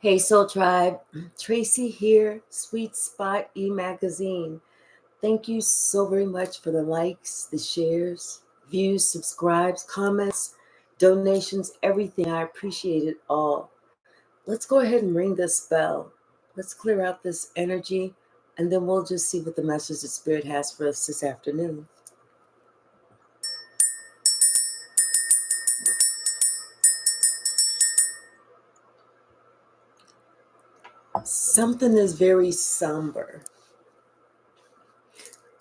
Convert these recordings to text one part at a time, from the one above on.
Hey, Soul Tribe. Tracy here, Sweet Spot e-magazine. Thank you so very much for the likes, the shares, views, subscribes, comments, donations, everything. I appreciate it all. Let's go ahead and ring this bell. Let's clear out this energy, and then we'll just see what the message the Spirit has for us this afternoon. Something is very somber.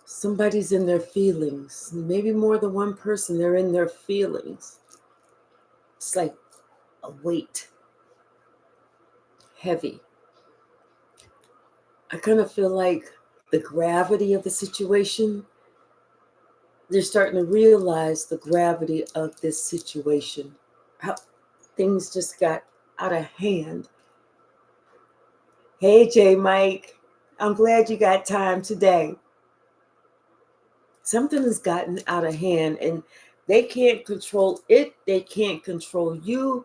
Somebody's in their feelings. Maybe more than one person, they're in their feelings. It's like a weight, heavy. I kind of feel like the gravity of the situation, they're starting to realize the gravity of this situation, how things just got out of hand. Hey, J. Mike, I'm glad you got time today. Something has gotten out of hand, and they can't control it. They can't control you.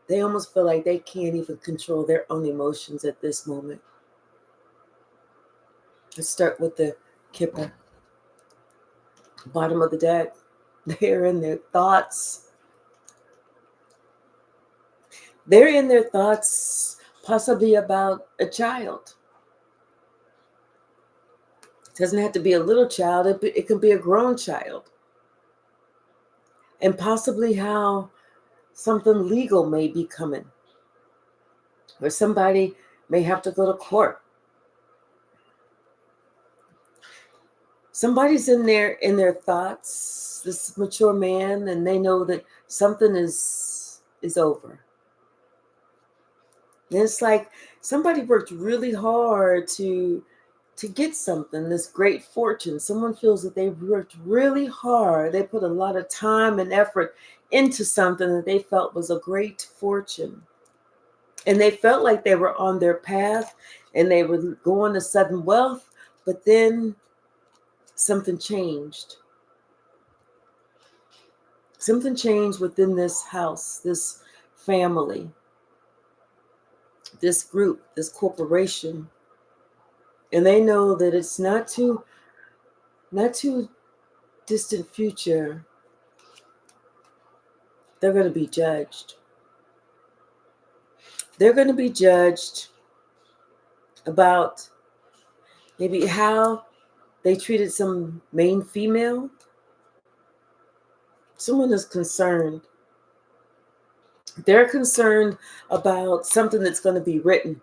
They almost feel like they can't even control their own emotions at this moment. Let's start with the Kipper. Bottom of the deck. They're in their thoughts. They're in their thoughts, possibly about a child. It doesn't have to be a little child. It can be a grown child. And possibly how something legal may be coming. Or somebody may have to go to court. Somebody's in their thoughts, this mature man, and they know that something is over. And it's like somebody worked really hard to get something, this great fortune. Someone feels that they worked really hard. They put a lot of time and effort into something that they felt was a great fortune. And they felt like they were on their path and they were going to sudden wealth, but then something changed. Something changed within this house, this family, this group, this corporation. And they know that it's not too distant future, they're going to be judged. They're going to be judged about maybe how they treated some main female. Someone is concerned. They're concerned about something that's going to be written.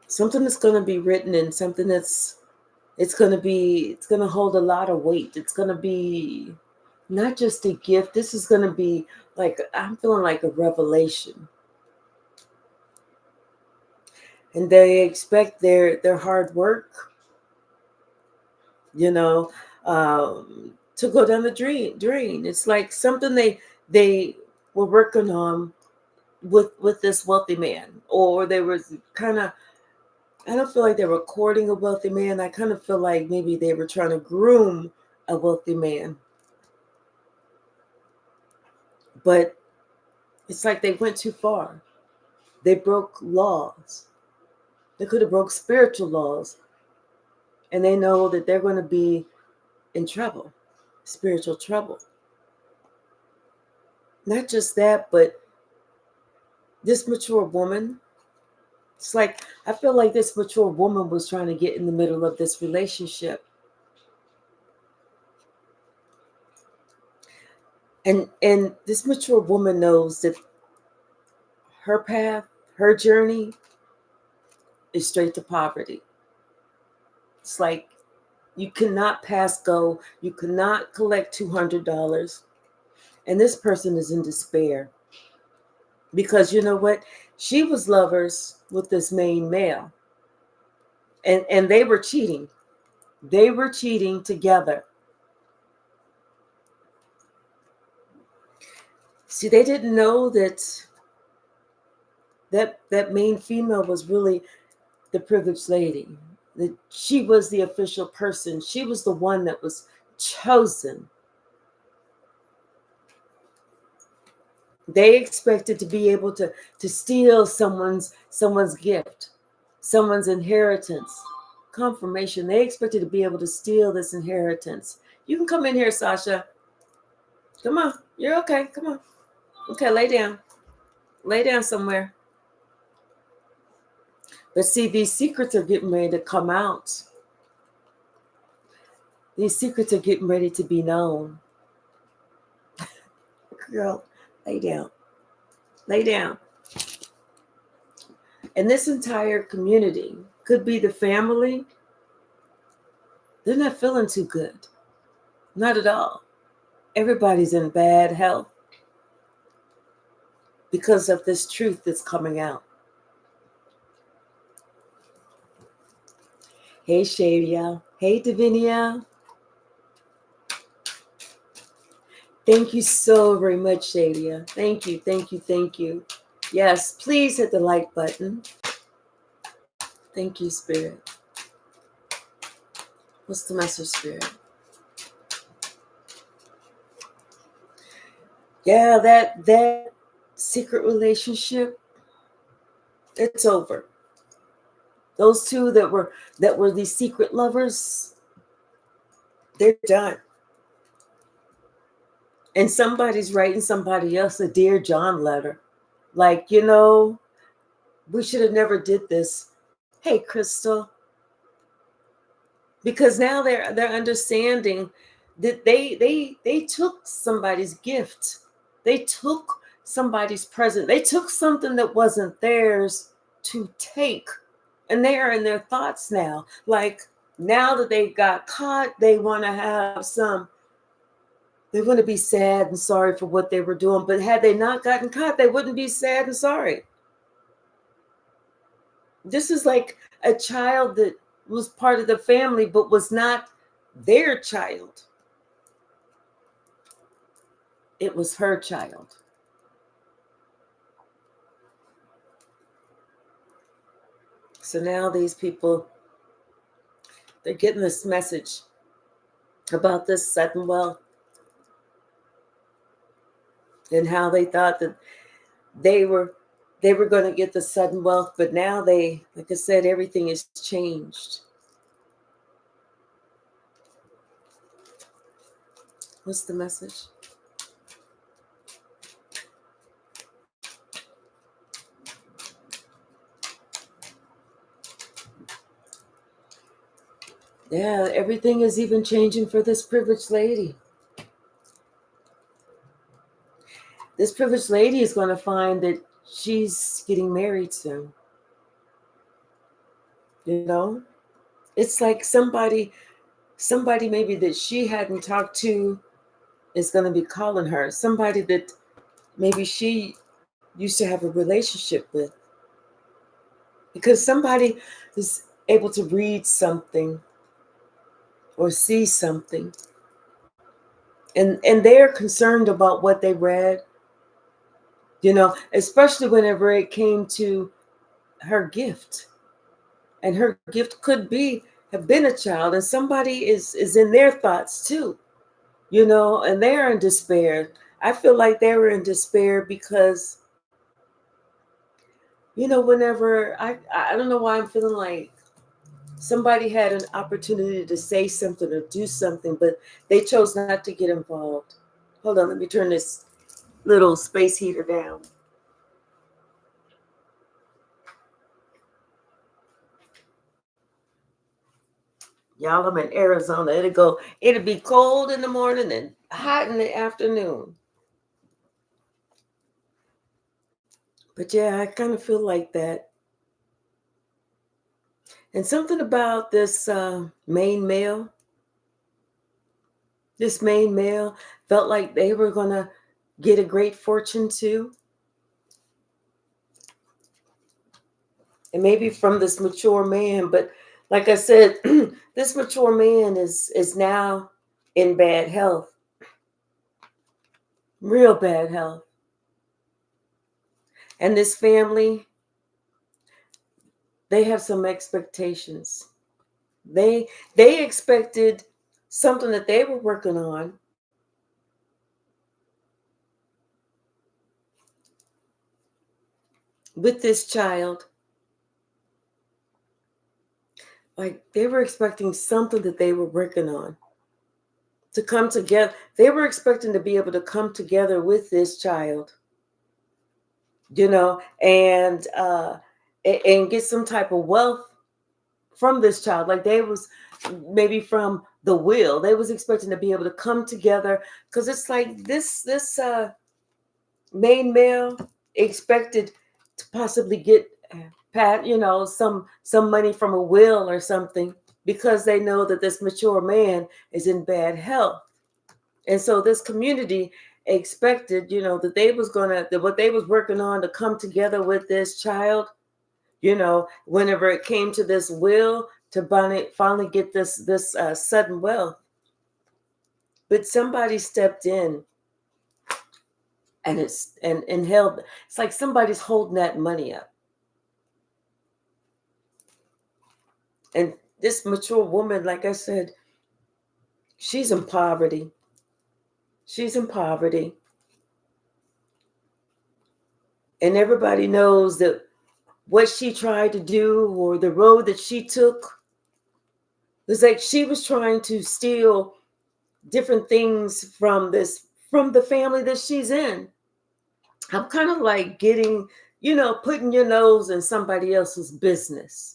Something that's going to be written, and something it's going to hold a lot of weight. It's going to be not just a gift. This is going to be like, I'm feeling like a revelation. And they expect their hard work, to go down the drain. It's like something they were working on with this wealthy man, or they were kind of, I don't feel like they were courting a wealthy man. I kind of feel like maybe they were trying to groom a wealthy man. But it's like they went too far. They broke laws. They could have broke spiritual laws. And they know that they're going to be in trouble, spiritual trouble. Not just that, but this mature woman, it's like, I feel like this mature woman was trying to get in the middle of this relationship. And this mature woman knows that her path, her journey is straight to poverty. It's like you cannot pass go. You cannot collect $200. And this person is in despair. Because you know what? She was lovers with this main male. And they were cheating. They were cheating together. See, they didn't know that main female was really the privileged lady. That she was the official person. She was the one that was chosen. They expected to be able to steal someone's gift, someone's inheritance, confirmation. They expected to be able to steal this inheritance. You can come in here, Sasha. Come on. You're okay. Come on. Okay, lay down. Lay down somewhere. But see, these secrets are getting ready to come out. These secrets are getting ready to be known. Girl, lay down. Lay down. And this entire community could be the family. They're not feeling too good. Not at all. Everybody's in bad health because of this truth that's coming out. Hey, Shadia. Hey, Davinia. Thank you so very much, Shadia. Thank you, thank you, thank you. Yes, please hit the like button. Thank you, Spirit. What's the message, Spirit? Yeah, that secret relationship, it's over. Those two that were these secret lovers, they're done. And somebody's writing somebody else a Dear John letter. Like, we should have never did this. Hey, Crystal. Because now they're understanding that they took somebody's gift. They took somebody's present. They took something that wasn't theirs to take. And they are in their thoughts now. Like, now that they got caught, they want to be sad and sorry for what they were doing. But had they not gotten caught, they wouldn't be sad and sorry. This is like a child that was part of the family, but was not their child. It was her child. So now these people, they're getting this message about this sudden wealth and how they thought that they were going to get the sudden wealth, but now like I said, everything has changed. What's the message? Yeah, everything is even changing for this privileged lady. This privileged lady is going to find that she's getting married soon. It's like somebody maybe that she hadn't talked to is going to be calling her. Somebody that maybe she used to have a relationship with. Because somebody is able to read something or see something. And they're concerned about what they read. Especially whenever it came to her gift. And her gift could have been a child, and somebody is in their thoughts too, and they're in despair. I feel like they were in despair because, whenever I don't know why I'm feeling like somebody had an opportunity to say something or do something, but they chose not to get involved. Hold on, let me turn this little space heater down. Y'all, I'm in Arizona. It'll be cold in the morning and hot in the afternoon. But yeah, I kind of feel like that. And something about this main male felt like they were going to get a great fortune too. And maybe from this mature man. But like I said, this mature man is now in bad health. Real bad health. And this family, they have some expectations. They expected something that they were working on with this child. Like they were expecting something that they were working on to come together. They were expecting to be able to come together with this child, and get some type of wealth from this child. Like they was maybe from the will. They was expecting to be able to come together because it's like this main male expected to possibly get some money from a will or something because they know that this mature man is in bad health. And so this community expected, that they was that what they was working on to come together with this child, whenever it came to this will to finally get this sudden wealth. But somebody stepped in and held. It's like somebody's holding that money up. And this mature woman, like I said, she's in poverty. She's in poverty. And everybody knows that what she tried to do or the road that she took was like she was trying to steal different things from the family that she's in. I'm kind of like putting your nose in somebody else's business.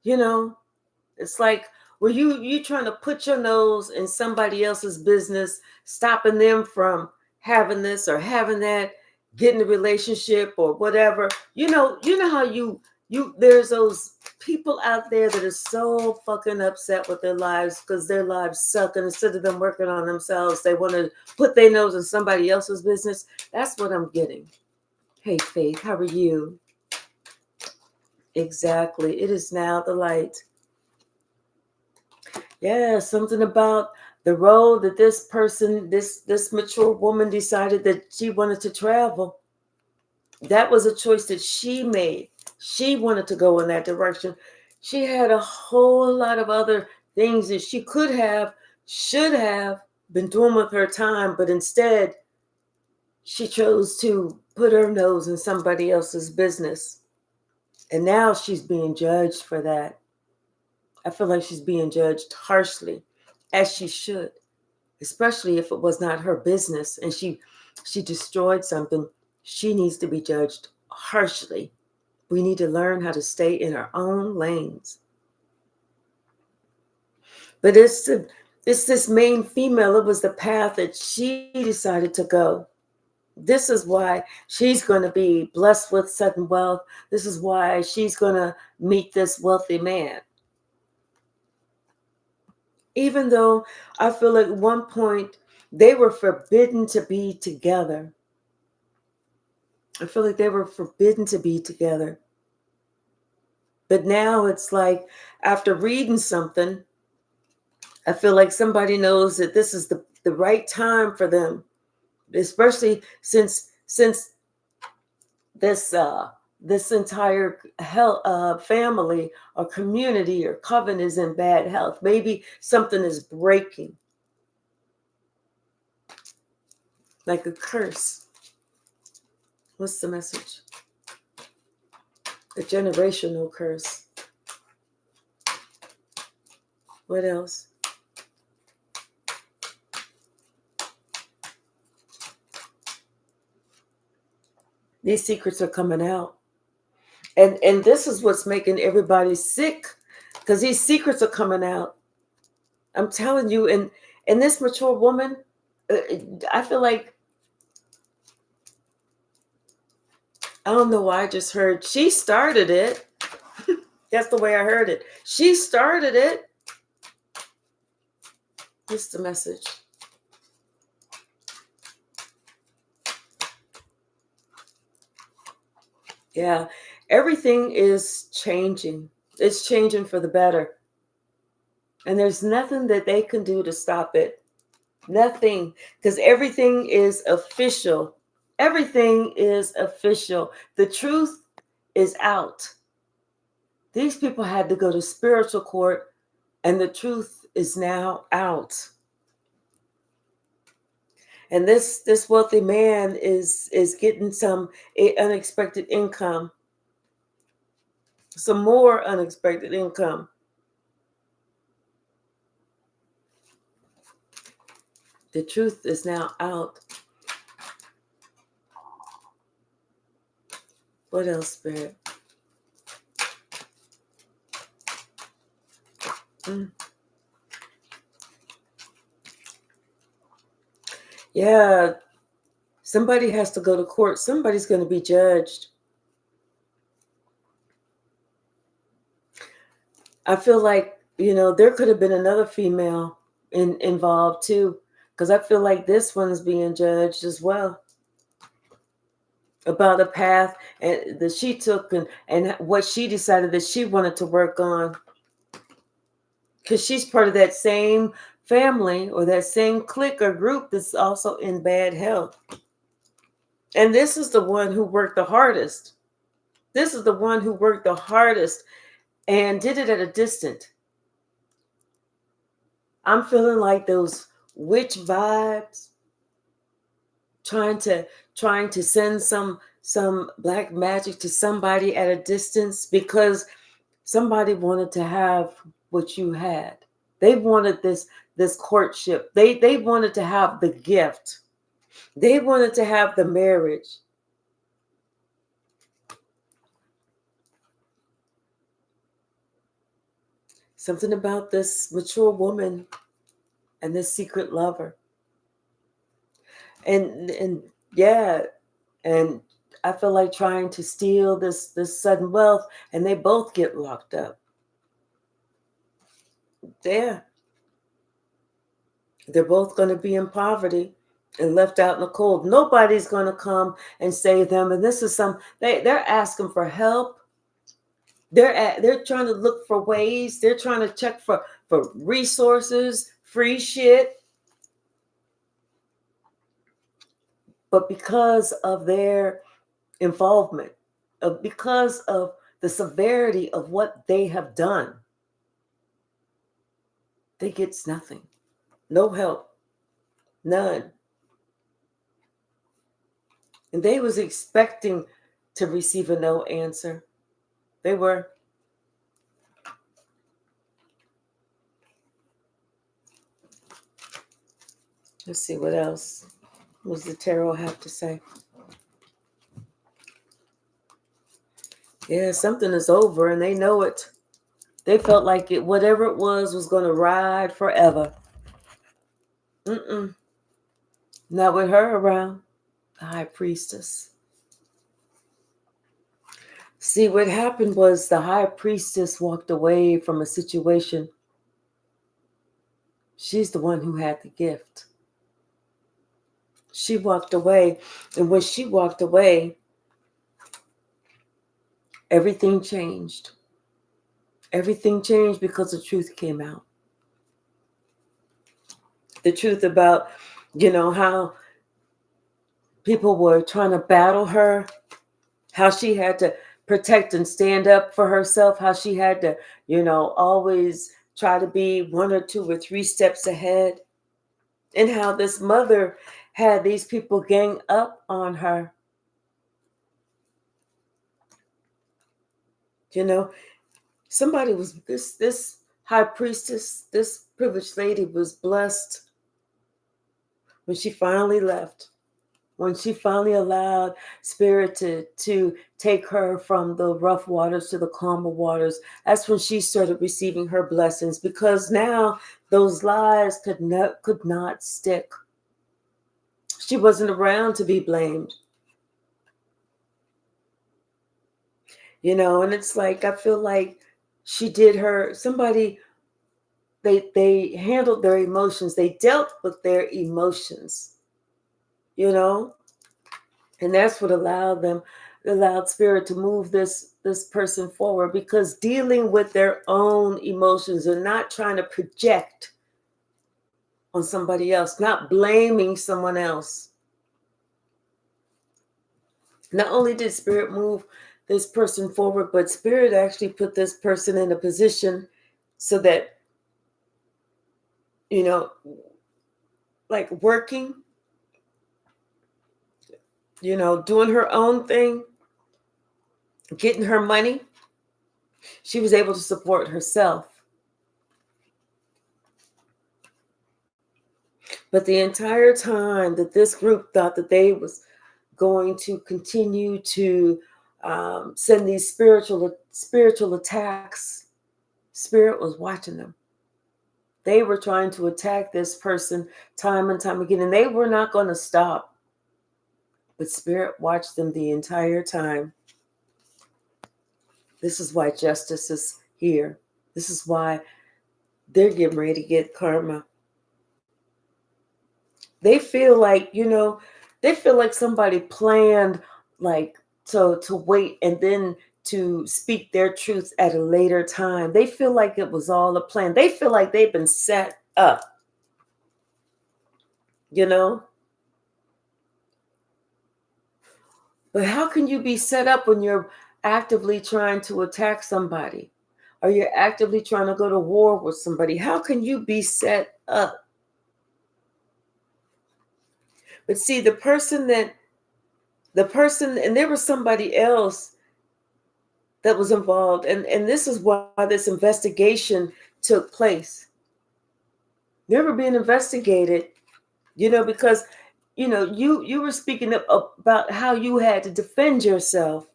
It's like, well, you trying to put your nose in somebody else's business, stopping them from having this or having that, getting a relationship or whatever. You know how you there's those people out there that are so fucking upset with their lives because their lives suck, and instead of them working on themselves, they want to put their nose in somebody else's business. That's what I'm getting. Hey, Faith, how are you? Exactly. It is now the light. Yeah, something about the road that this person, this mature woman decided that she wanted to travel. That was a choice that she made. She wanted to go in that direction. She had a whole lot of other things that she could have, should have been doing with her time, but instead she chose to put her nose in somebody else's business. And now she's being judged for that. I feel like she's being judged harshly, as she should, especially if it was not her business and she destroyed something. She needs to be judged harshly. We need to learn how to stay in our own lanes. But it's this main female. It was the path that she decided to go. This is why she's going to be blessed with sudden wealth. This is why she's going to meet this wealthy man. Even though I feel like at one point they were forbidden to be together. I feel like they were forbidden to be together. But now it's like, after reading something, I feel like somebody knows that this is the right time for them, especially since this entire family or community or coven is in bad health. Maybe something is breaking, like a curse. What's the message? A generational curse. What else? These secrets are coming out. And this is what's making everybody sick, because these secrets are coming out. I'm telling you, and this mature woman, I feel like, I don't know why I just heard she started it. That's the way I heard it. She started it. What's the message? Yeah, everything is changing. It's changing for the better. And there's nothing that they can do to stop it. Nothing. Because everything is official. Everything is official. The truth is out. These people had to go to spiritual court, and the truth is now out. And this wealthy man is getting some unexpected income, some more unexpected income. The truth is now out. What else, Spirit? Yeah, somebody has to go to court. Somebody's going to be judged. I feel like, there could have been another female involved too, because I feel like this one's being judged as well about a path that she took and what she decided that she wanted to work on, because she's part of that same family or that same clique or group that's also in bad health. And this is the one who worked the hardest. This is the one who worked the hardest and did it at a distance. I'm feeling like those witch vibes, trying to send some black magic to somebody at a distance because somebody wanted to have what you had. They wanted this courtship. They wanted to have the gift. They wanted to have the marriage. Something about this mature woman and this secret lover. And yeah, and I feel like trying to steal this sudden wealth, and they both get locked up. Yeah. They're both going to be in poverty and left out in the cold. Nobody's going to come and save them. And this is they're asking for help. They're trying to look for ways. They're trying to check for resources, free shit. But because of their involvement, because of the severity of what they have done, they get nothing. No help. None. And they was expecting to receive a no answer. They were. Let's see what else. What does the tarot have to say? Yeah, something is over and they know it. They felt like whatever it was going to ride forever. Not with her around, the high priestess. See, what happened was the high priestess walked away from a situation. She's the one who had the gift. She walked away, and when she walked away, everything changed. Everything changed because the truth came out. The truth about, how people were trying to battle her, how she had to protect and stand up for herself, how she had to, always try to be 1 or 2 or 3 steps ahead, and how this mother had these people gang up on her. Somebody was this high priestess, this privileged lady was blessed when she finally left. When she finally allowed Spirit to take her from the rough waters to the calmer waters, that's when she started receiving her blessings, because now those lies could not stick. She wasn't around to be blamed. And it's like, I feel like she did they handled their emotions. They dealt with their emotions, and that's what allowed Spirit to move this person forward, because dealing with their own emotions and not trying to project on somebody else, not blaming someone else. Not only did Spirit move this person forward, but Spirit actually put this person in a position so that, like working doing her own thing, getting her money. She was able to support herself. But the entire time that this group thought that they was going to continue to send these spiritual attacks, Spirit was watching them. They were trying to attack this person time and time again, and they were not going to stop. But Spirit watched them the entire time. This is why justice is here. This is why they're getting ready to get karma. They feel like, somebody planned like to wait and then to speak their truth at a later time. They feel like it was all a plan. They feel like they've been set up. But how can you be set up when you're actively trying to attack somebody or you're actively trying to go to war with somebody? How can you be set up? But see, the person, and there was somebody else that was involved. And this is why this investigation took place. They were being investigated, because, you were speaking about how you had to defend yourself,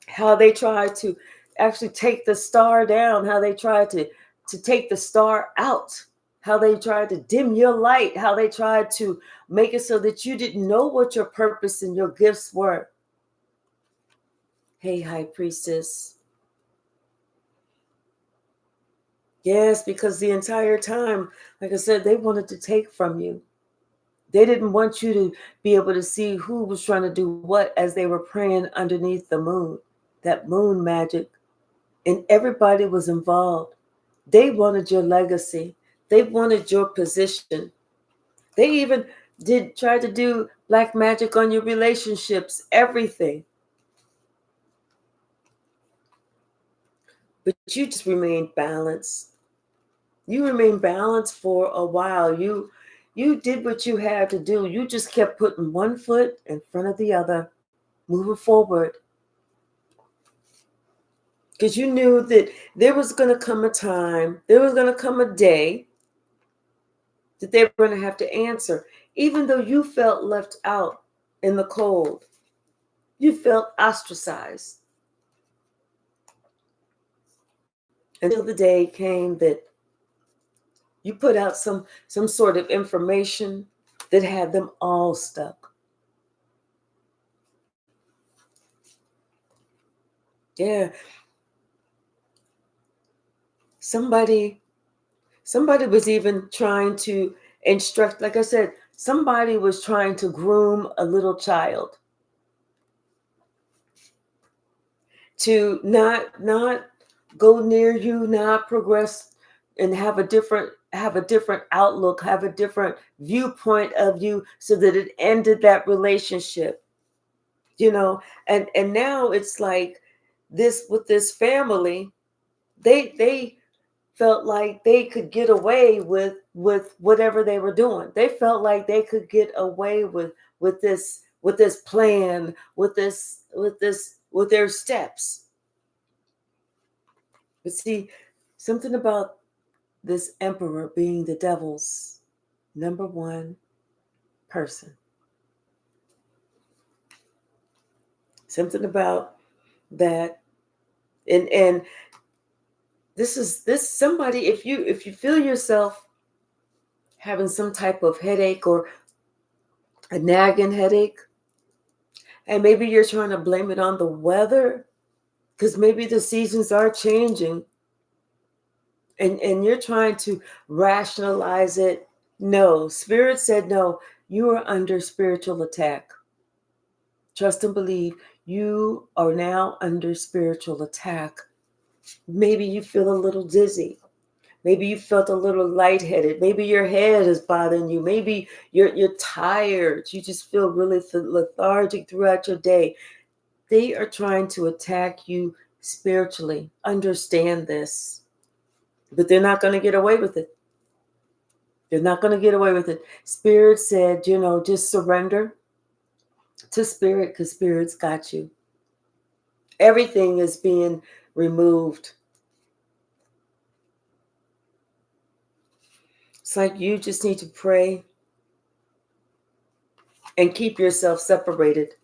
how they tried to actually take the star down, how they tried to take the star out, how they tried to dim your light, how they tried to make it so that you didn't know what your purpose and your gifts were. Hey, High Priestess. Yes, because the entire time, like I said, they wanted to take from you. They didn't want you to be able to see who was trying to do what as they were praying underneath the moon, that moon magic. And everybody was involved. They wanted your legacy. They wanted your position. They even try to do black magic on your relationships, everything. But you just remained balanced. You remained balanced for a while. You did what you had to do. You just kept putting one foot in front of the other, moving forward. Because you knew that there was going to come a time, there was going to come a day that they were going to have to answer. Even though you felt left out in the cold, you felt ostracized. Until the day came that you put out some sort of information that had them all stuck. Yeah. Somebody was even trying to instruct, like I said, somebody was trying to groom a little child to not go near you, not progress, and have a different outlook, have a different viewpoint of you, so that it ended that relationship. And now it's like this with this family, they felt like they could get away with whatever they were doing. They felt like they could get away with this plan, with their steps. But see, something about this emperor being the devil's number one person. Something about that, and this somebody, if you feel yourself having some type of headache or a nagging headache, and maybe you're trying to blame it on the weather, because maybe the seasons are changing, and you're trying to rationalize it. No, Spirit said no. You are under spiritual attack. Trust and believe, you are now under spiritual attack. Maybe you feel a little dizzy. Maybe you felt a little lightheaded. Maybe your head is bothering you. Maybe you're tired. You just feel really lethargic throughout your day. They are trying to attack you spiritually. Understand this. But they're not going to get away with it. They're not going to get away with it. Spirit said, just surrender. to spirit, because spirit's got you. Everything is being removed. It's like you just need to pray and keep yourself separated.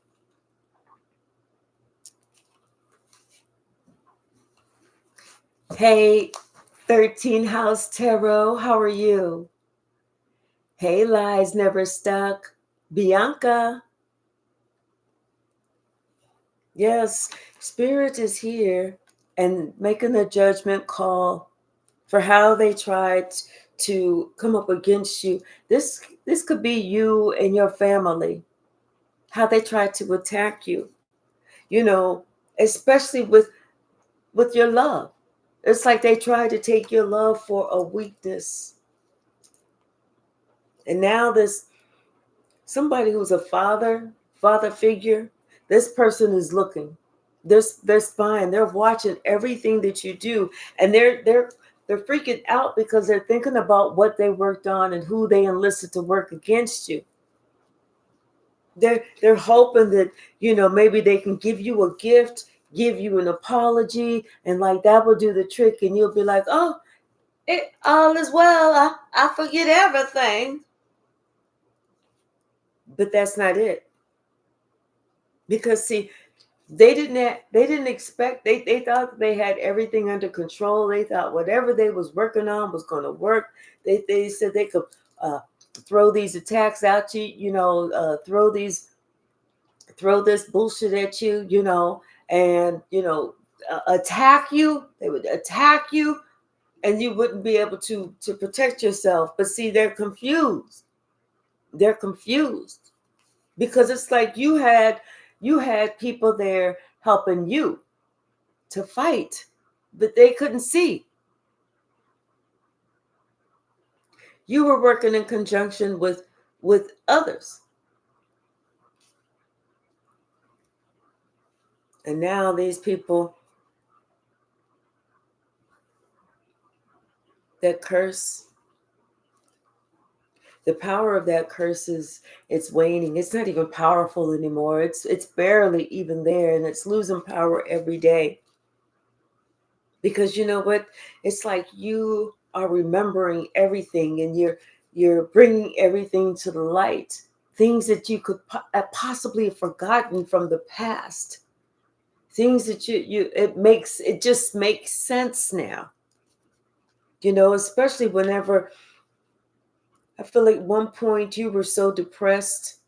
Hey, 13 House Tarot, how are you? Hey, Lies Never Stuck, Bianca. Yes, Spirit is here and making a judgment call for how they tried to come up against you. This could be you and your family, how they tried to attack you, you know, especially with your love. It's like they tried to take your love for a weakness. And now this somebody who's a father figure, this person is looking. They're spying. They're watching everything that you do, and they're freaking out because they're thinking about what they worked on and who they enlisted to work against you. They're hoping that, you know, maybe they can give you a gift, give you an apology, and like that will do the trick, and you'll be like, oh, it all is well. I forget everything. But that's not it. Because see, they didn't expect, they thought they had everything under control. They thought whatever they was working on was going to work. They said they could throw these attacks at you, you know, throw this bullshit at you, you know, and you know, attack you. They would attack you, and you wouldn't be able to protect yourself. But see, they're confused. They're confused because it's like you had people there helping you to fight, but they couldn't see. You were working in conjunction with others. And now these people that curse, the power of that curse is, it's waning. It's not even powerful anymore. It's barely even there, and it's losing power every day. Because you know what? It's like you are remembering everything, and you're bringing everything to the light. Things that you could possibly have forgotten from the past. Things that it just makes sense now. You know, especially whenever I feel like one point you were so depressed,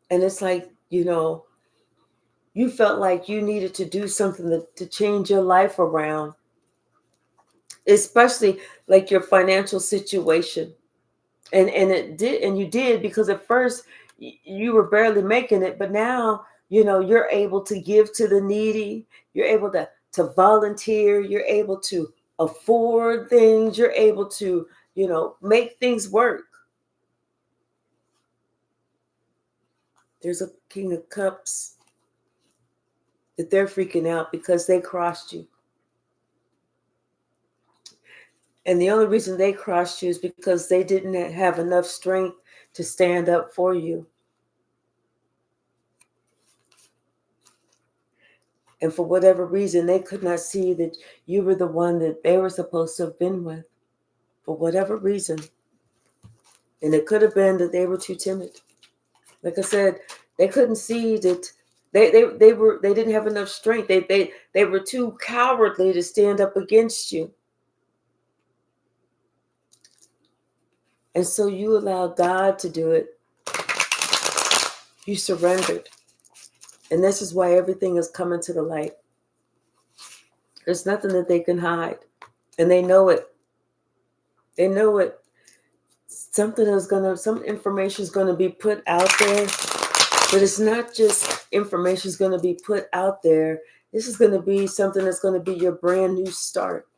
and it's like, you know, you felt like you needed to do something to change your life around, especially like your financial situation. And it did, and you did, because at first you were barely making it, but now, you know, you're able to give to the needy. You're able to volunteer. You're able to afford things. You're able to, you know, make things work. There's a King of Cups that they're freaking out because they crossed you. And the only reason they crossed you is because they didn't have enough strength to stand up for you. And for whatever reason, they could not see that you were the one that they were supposed to have been with, for whatever reason. And it could have been that they were too timid. Like I said, they couldn't see that they didn't have enough strength. They were too cowardly to stand up against you. And so you allowed God to do it. You surrendered. And this is why everything is coming to the light. There's nothing that they can hide. And they know it. They know it. Some information is gonna be put out there, but it's not just information is gonna be put out there. This is gonna be something that's gonna be your brand new start.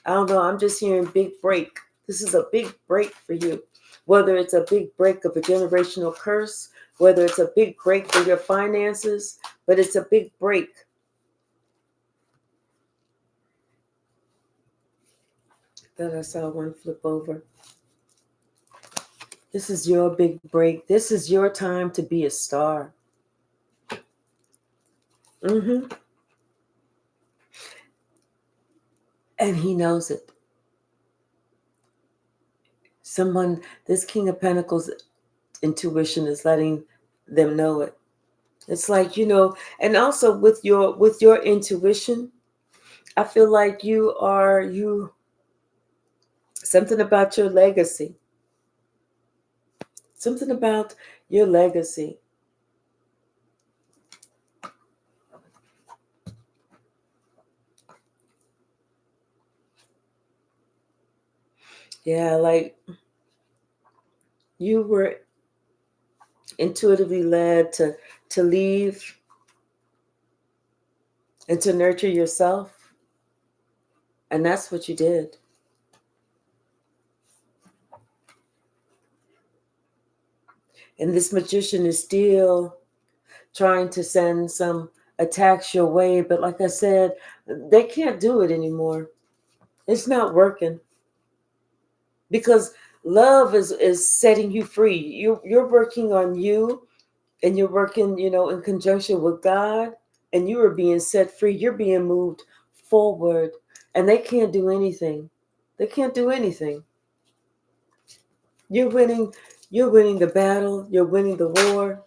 I don't know. I'm just hearing big break. This is a big break for you. Whether it's a big break of a generational curse, whether it's a big break for your finances, but it's a big break. Then I saw one flip over. This is your big break. This is your time to be a star. Mm-hmm. And he knows it. This King of Pentacles intuition is letting them know it. It's like, and also with your intuition, I feel like you something about your legacy. Something about your legacy. Yeah, like you were intuitively led to leave and to nurture yourself. And that's what you did. And this magician is still trying to send some attacks your way. But like I said, they can't do it anymore. It's not working. Because love is setting you free. You're working on you, and you're working, in conjunction with God, and you are being set free. You're being moved forward. And they can't do anything. They can't do anything. You're winning the battle, you're winning the war,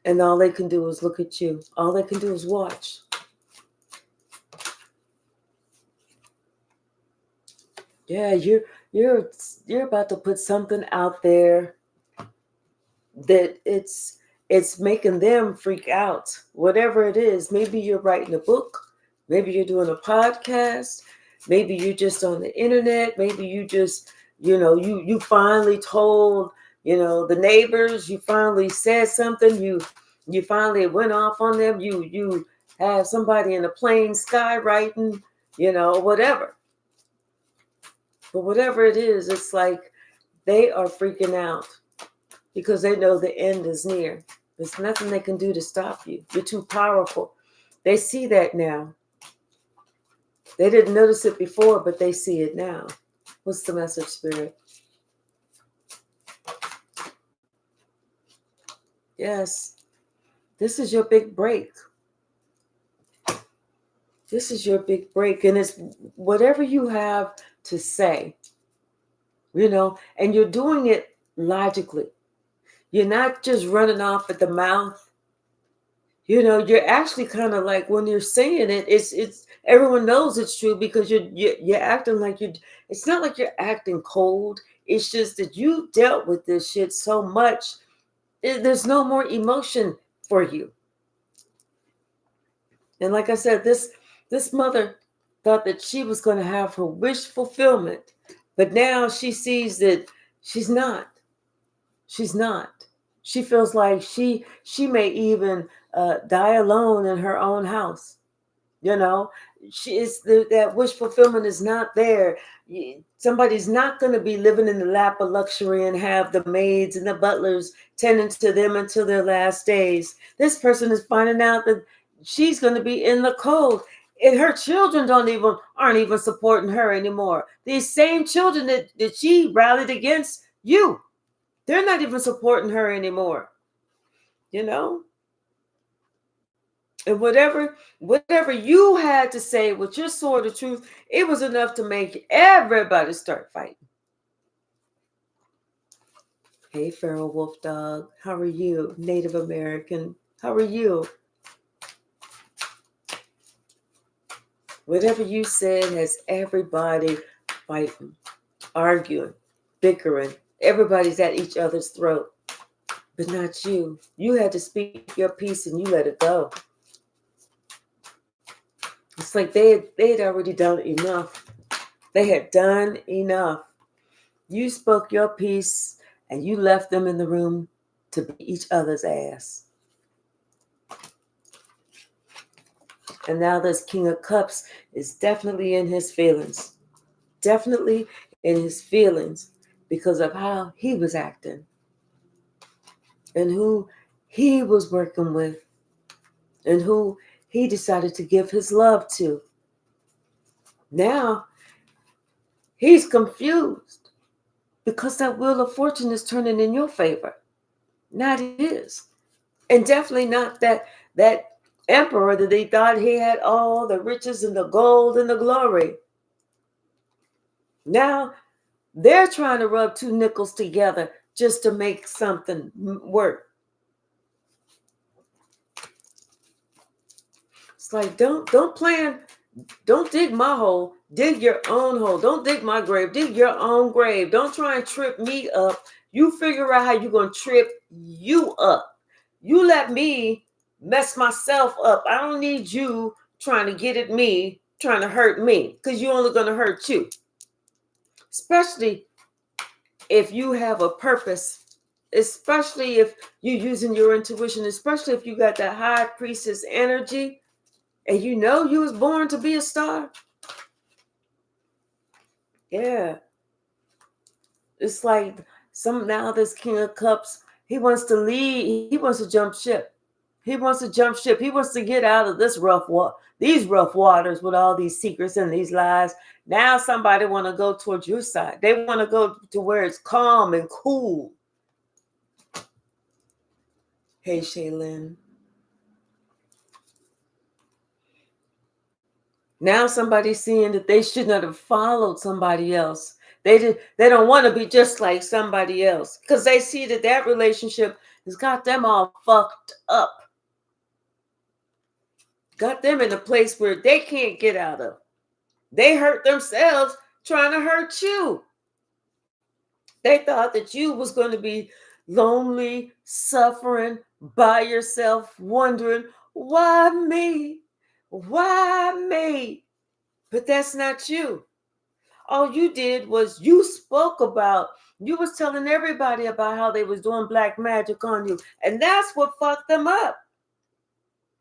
and all they can do is look at you. All they can do is watch. Yeah, you're about to put something out there that it's making them freak out. Whatever it is, maybe you're writing a book, maybe you're doing a podcast, maybe you're just on the internet, maybe you just, you finally told, the neighbors, you finally said something, you finally went off on them, you have somebody in a plane sky writing, whatever. But whatever it is, it's like they are freaking out because they know the end is near. There's nothing they can do to stop you. You're too powerful. They see that now. They didn't notice it before, but they see it now. What's the message, Spirit? Yes, this is your big break. This is your big break. And it's whatever you have to say, and you're doing it logically. You're not just running off at the mouth. You're actually kind of like, when you're saying it, it's everyone knows it's true because you're acting like it's not like you're acting cold. It's just that you dealt with this shit so much. There's no more emotion for you. And like I said, this mother thought that she was going to have her wish fulfillment, but now she sees that she's not. She's not. She feels like she may even die alone in her own house. She is that wish fulfillment is not there. Somebody's not going to be living in the lap of luxury and have the maids and the butlers tending to them until their last days. This person is finding out that she's going to be in the cold, and her children aren't even supporting her anymore. These same children that she rallied against you, they're not even supporting her anymore. And whatever you had to say with your sword of truth, it was enough to make everybody start fighting. Hey, Feral Wolf Dog, how are you? Native American, how are you? Whatever you said has everybody fighting, arguing, bickering. Everybody's at each other's throat, but not you. You had to speak your piece and you let it go. It's like they had already done enough. They had done enough. You spoke your piece and you left them in the room to beat each other's ass. And now this King of Cups is definitely in his feelings. Definitely in his feelings because of how he was acting and who he was working with and who he decided to give his love to. Now, He's confused because that wheel of fortune is turning in your favor, not his. And definitely not that emperor that they thought he had all the riches and the gold and the glory. Now they're trying to rub two nickels together just to make something work. It's like don't plan, don't dig my hole, dig your own hole. Don't dig my grave, dig your own grave. Don't try and trip me up. You figure out how you're gonna trip you up. You let me mess myself up. I don't need you trying to get at me, trying to hurt me, because you're only gonna hurt you. Especially if you have a purpose, especially if you're using your intuition, especially if you got that high priestess energy and you know you was born to be a star. Yeah. It's like now this King of Cups, he wants to leave, he wants to jump ship. He wants to jump ship. He wants to get out of these rough waters with all these secrets and these lies. Now somebody want to go towards your side. They want to go to where it's calm and cool. Hey, Shaylin. Now somebody's seeing that they should not have followed somebody else. They don't want to be just like somebody else because they see that relationship has got them all fucked up. Got them in a place where they can't get out of. They hurt themselves trying to hurt you. They thought that you was going to be lonely, suffering by yourself, wondering, why me? Why me? But that's not you. All you did was you was telling everybody about how they was doing black magic on you. And that's what fucked them up.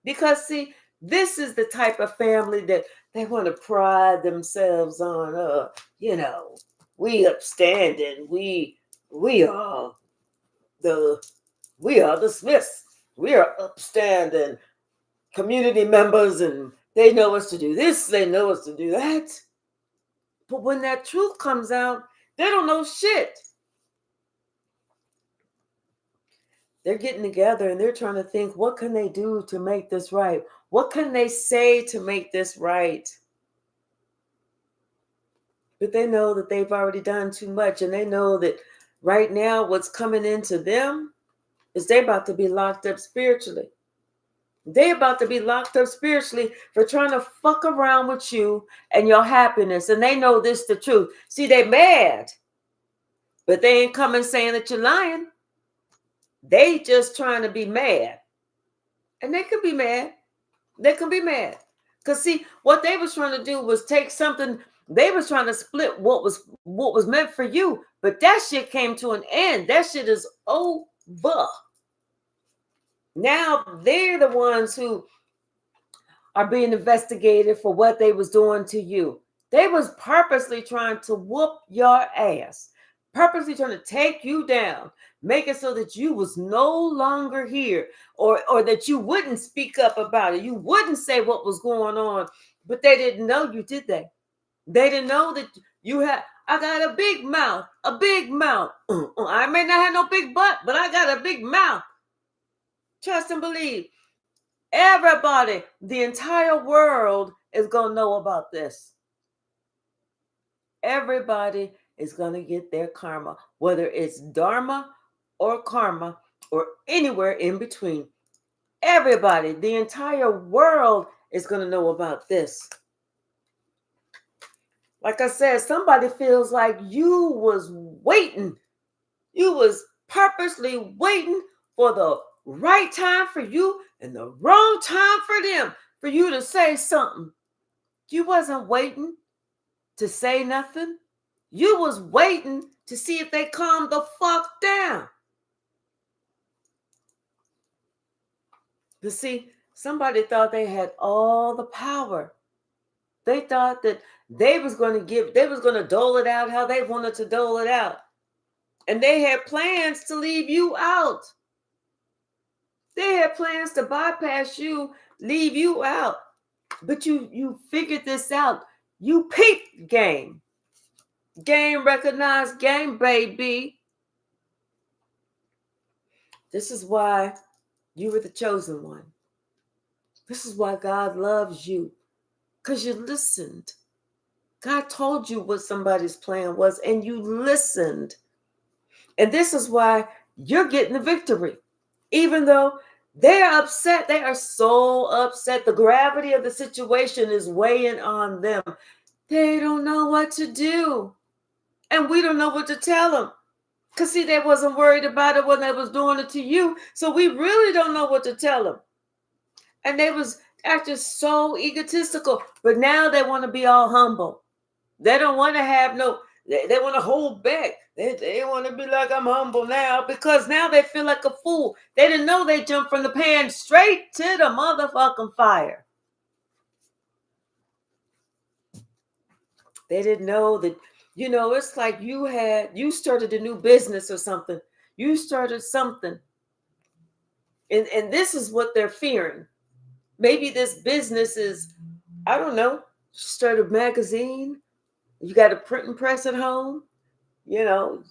Because see, this is the type of family that they want to pride themselves on. We upstanding. We are the Smiths. We are upstanding community members, and they know us to do this. They know us to do that. But when that truth comes out, they don't know shit. They're getting together and they're trying to think, what can they do to make this right? What can they say to make this right? But they know that they've already done too much, and they know that right now what's coming into them is they're about to be locked up spiritually. They're about to be locked up spiritually for trying to fuck around with you and your happiness. And they know this the truth. See, they mad, but they ain't coming saying that you're lying. They just trying to be mad. And they can be mad. They can be mad. Because see, what they was trying to do was take something, they was trying to split what was meant for you. But that shit came to an end. That shit is over. Now they're the ones who are being investigated for what they was doing to you. They was purposely trying to whoop your ass, purposely trying to take you down, make it so that you was no longer here, or that you wouldn't speak up about it. You wouldn't say what was going on, but they didn't know you, did they? They didn't know that you had, I got a big mouth, a big mouth. I may not have no big butt, but I got a big mouth. Trust and believe. Everybody, the entire world is going to know about this. Everybody is going to get their karma, whether it's dharma or karma or anywhere in between. Everybody, the entire world is going to know about this. Like I said, somebody feels like you was waiting. You was purposely waiting for the right time for you and the wrong time for them, for you to say something. You wasn't waiting to say nothing. You was waiting to see if they calm the fuck down. But see, somebody thought they had all the power. They thought that they was going to dole it out how they wanted to dole it out. And they had plans to leave you out. They had plans to bypass you, leave you out. But you figured this out. You peeped game. Game recognized, game, baby. This is why you were the chosen one. This is why God loves you. Because you listened. God told you what somebody's plan was, and you listened. And this is why you're getting the victory. Even though they're upset, they are so upset. The gravity of the situation is weighing on them. They don't know what to do. And we don't know what to tell them. Because, see, they wasn't worried about it when they was doing it to you. So we really don't know what to tell them. And they was acting so egotistical. But now they want to be all humble. They don't want to have they want to hold back. They want to be like, I'm humble now, because now they feel like a fool. They didn't know they jumped from the pan straight to the motherfucking fire. They didn't know that, it's like you started a new business or something. You started something. And this is what they're fearing. Maybe this business is, I don't know, start a magazine. You got a printing press at home. You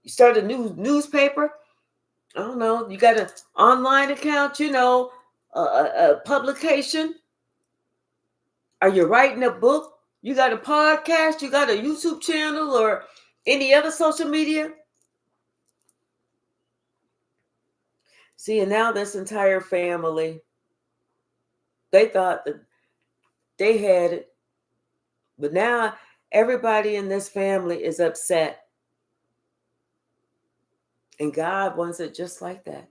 start a new newspaper. I don't know. You got an online account, a publication. Are you writing a book? You got a podcast? You got a YouTube channel or any other social media? See, and now this entire family, they thought that they had it. But now everybody in this family is upset. And God wants it just like that.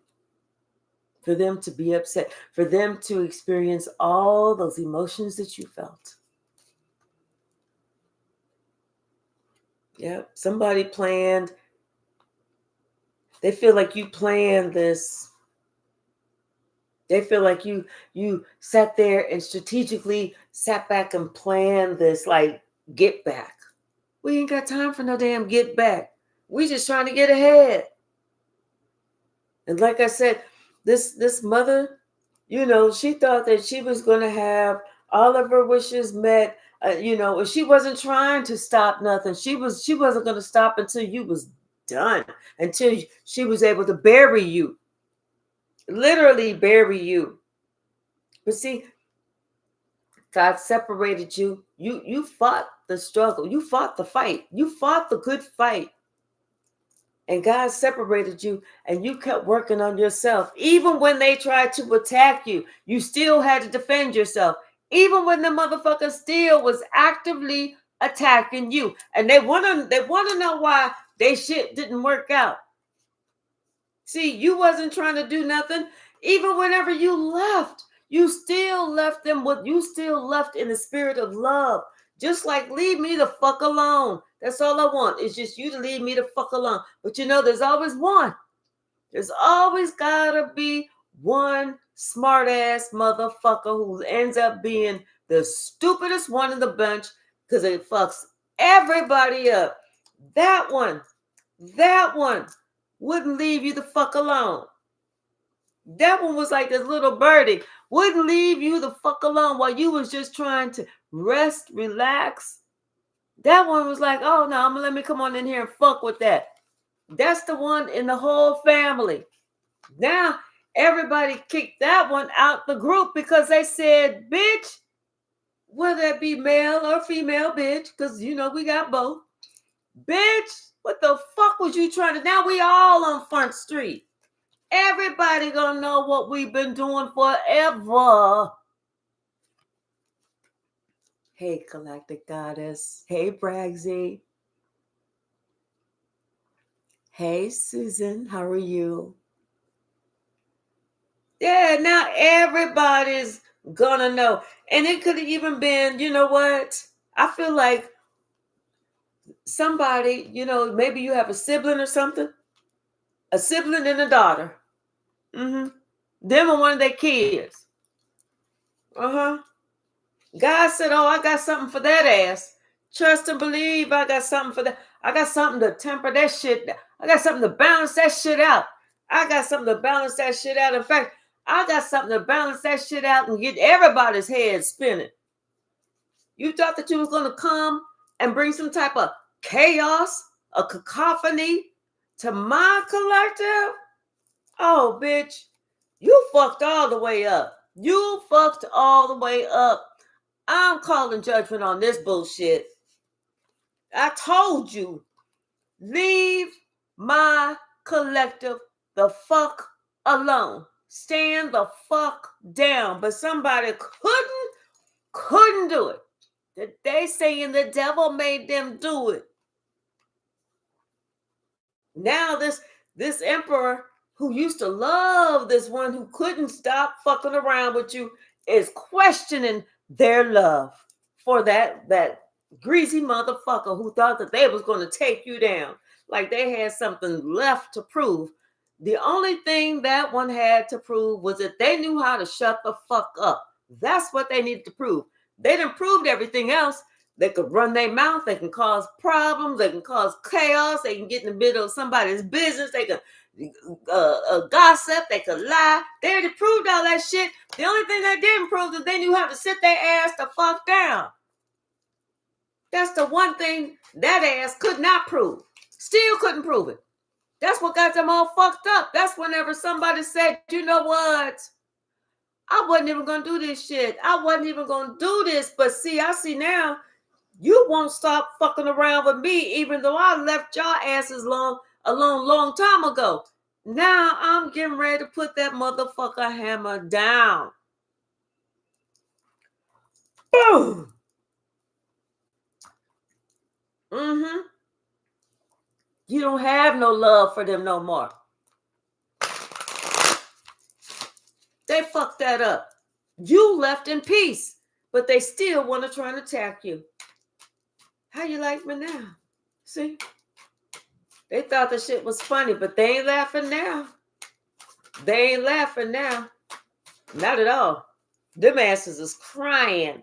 For them to be upset, for them to experience all those emotions that you felt. Yep, somebody planned. They feel like you planned this. They feel like you sat there and strategically sat back and planned this, like, get back. We ain't got time for no damn get back. We just trying to get ahead. And like I said, this mother, she thought that she was going to have all of her wishes met. And she wasn't trying to stop nothing. She wasn't going to stop until you was done, until she was able to bury you, literally bury you. But see, God separated you. You fought the struggle. You fought the fight. You fought the good fight. And God separated you, and you kept working on yourself. Even when they tried to attack you, you still had to defend yourself. Even when the motherfucker still was actively attacking you. And they want to know why they shit didn't work out. See, you wasn't trying to do nothing. Even whenever you left, you still left them you still left in the spirit of love. Just like, leave me the fuck alone. That's all I want. It's just you to leave me the fuck alone. But there's always one. There's always gotta be one smart ass motherfucker who ends up being the stupidest one in the bunch because it fucks everybody up. That one wouldn't leave you the fuck alone. That one was like this little birdie, wouldn't leave you the fuck alone while you was just trying to rest, relax. That one was like, oh no, I'm gonna let me come on in here and fuck with that. That's the one in the whole family. Now everybody kicked that one out the group because they said, bitch, whether it be male or female, bitch, because we got both. Bitch, what the fuck was you trying to? Now we all on Front Street. Everybody gonna know what we've been doing forever. Hey, Galactic Goddess. Hey, Bragsy. Hey, Susan. How are you? Yeah, now everybody's gonna know. And it could have even been, you know what? I feel like somebody, maybe you have a sibling or something. A sibling and a daughter. Mm-hmm. Them and one of their kids. Uh-huh. God said, oh, I got something for that ass. Trust and believe I got something for that. I got something to temper that shit. I got something to balance that shit out. I got something to balance that shit out. In fact, I got something to balance that shit out and get everybody's head spinning. You thought that you was going to come and bring some type of chaos, a cacophony to my collective. Oh, bitch, you fucked all the way up. You fucked all the way up. I'm calling judgment on this bullshit. I told you, leave my collective the fuck alone. Stand the fuck down. But somebody couldn't do it. They saying the devil made them do it. Now this emperor who used to love this one who couldn't stop fucking around with you is questioning their love for that greasy motherfucker who thought that they was going to take you down, like they had something left to prove. The only thing that one had to prove was that they knew how to shut the fuck up. That's what they needed to prove. They didn't prove everything else. They could run their mouth. They can cause problems. They can cause chaos. They can get in the middle of somebody's business. They can gossip. They could lie. They already proved all that shit. The only thing they didn't prove is they knew how to sit their ass the fuck down. That's the one thing that ass could not prove. Still couldn't prove it. That's what got them all fucked up. That's whenever somebody said, you know what? I wasn't even going to do this shit. I wasn't even going to do this. But see, I see now, you won't stop fucking around with me, even though I left y'all asses alone long time ago. Now I'm getting ready to put that motherfucker hammer down. Boom. You don't have no love for them no more. They fucked that up. You left in peace, but they still want to try and attack you. How you like me now? See? They thought the shit was funny, but they ain't laughing now. They ain't laughing now. Not at all. Them asses is crying.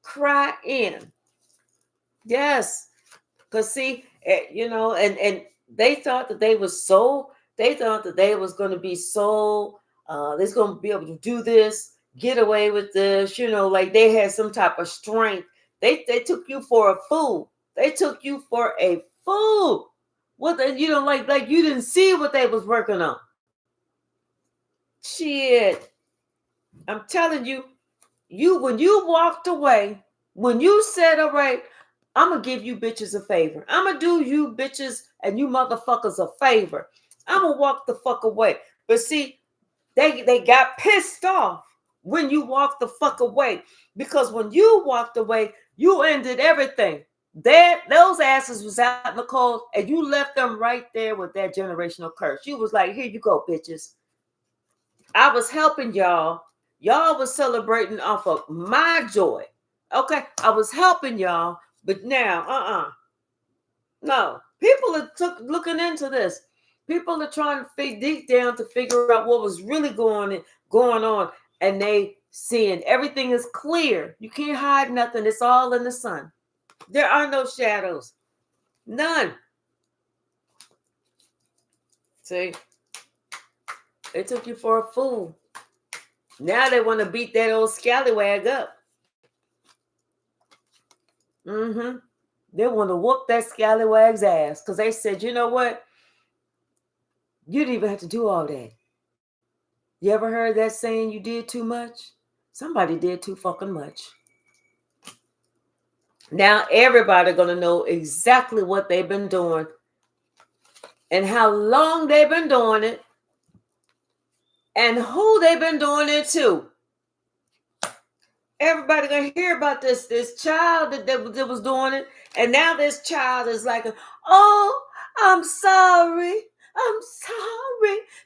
Crying. Yes. Because see, and they thought that they was going to be so, they're going to be able to do this, get away with this, like they had some type of strength. They took you for a fool. They took you for a fool. What like you didn't see what they was working on. Shit. I'm telling you, when you walked away, when you said, all right, I'm going to give you bitches a favor. I'm going to do you bitches and you motherfuckers a favor. I'm going to walk the fuck away. But see, they got pissed off when you walked the fuck away. Because when you walked away, you ended everything. Those asses was out in the cold and you left them right there with that generational curse. You was like, here you go, bitches. I was helping y'all. Y'all was celebrating off of my joy. Okay, I was helping y'all. But now, no. People are looking into this. People are trying to dig deep down to figure out what was really going on. And they seeing everything is clear. You can't hide nothing. It's all in the sun. There are no shadows. None. See? They took you for a fool. Now they want to beat that old scallywag up. They want to whoop that scallywag's ass because they said, you know what? You didn't even have to do all that. You ever heard that saying, you did too much? Somebody did too fucking much. Now everybody going to know exactly what they've been doing and how long they've been doing it and who they've been doing it to. Everybody gonna hear about this child that was doing it, and now this child is like, oh, I'm sorry,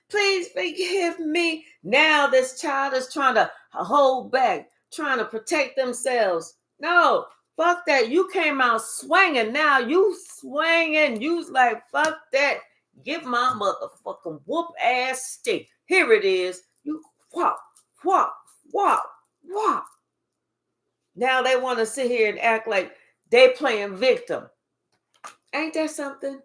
please forgive me. Now this child is trying to hold back, trying to protect themselves. No, fuck that. You came out swinging. Now you swinging. You's like, fuck that. Give my motherfucking whoop ass stick. Here it is. You whop, whop, whop, whop. Now they want to sit here and act like they playing victim. Ain't that something?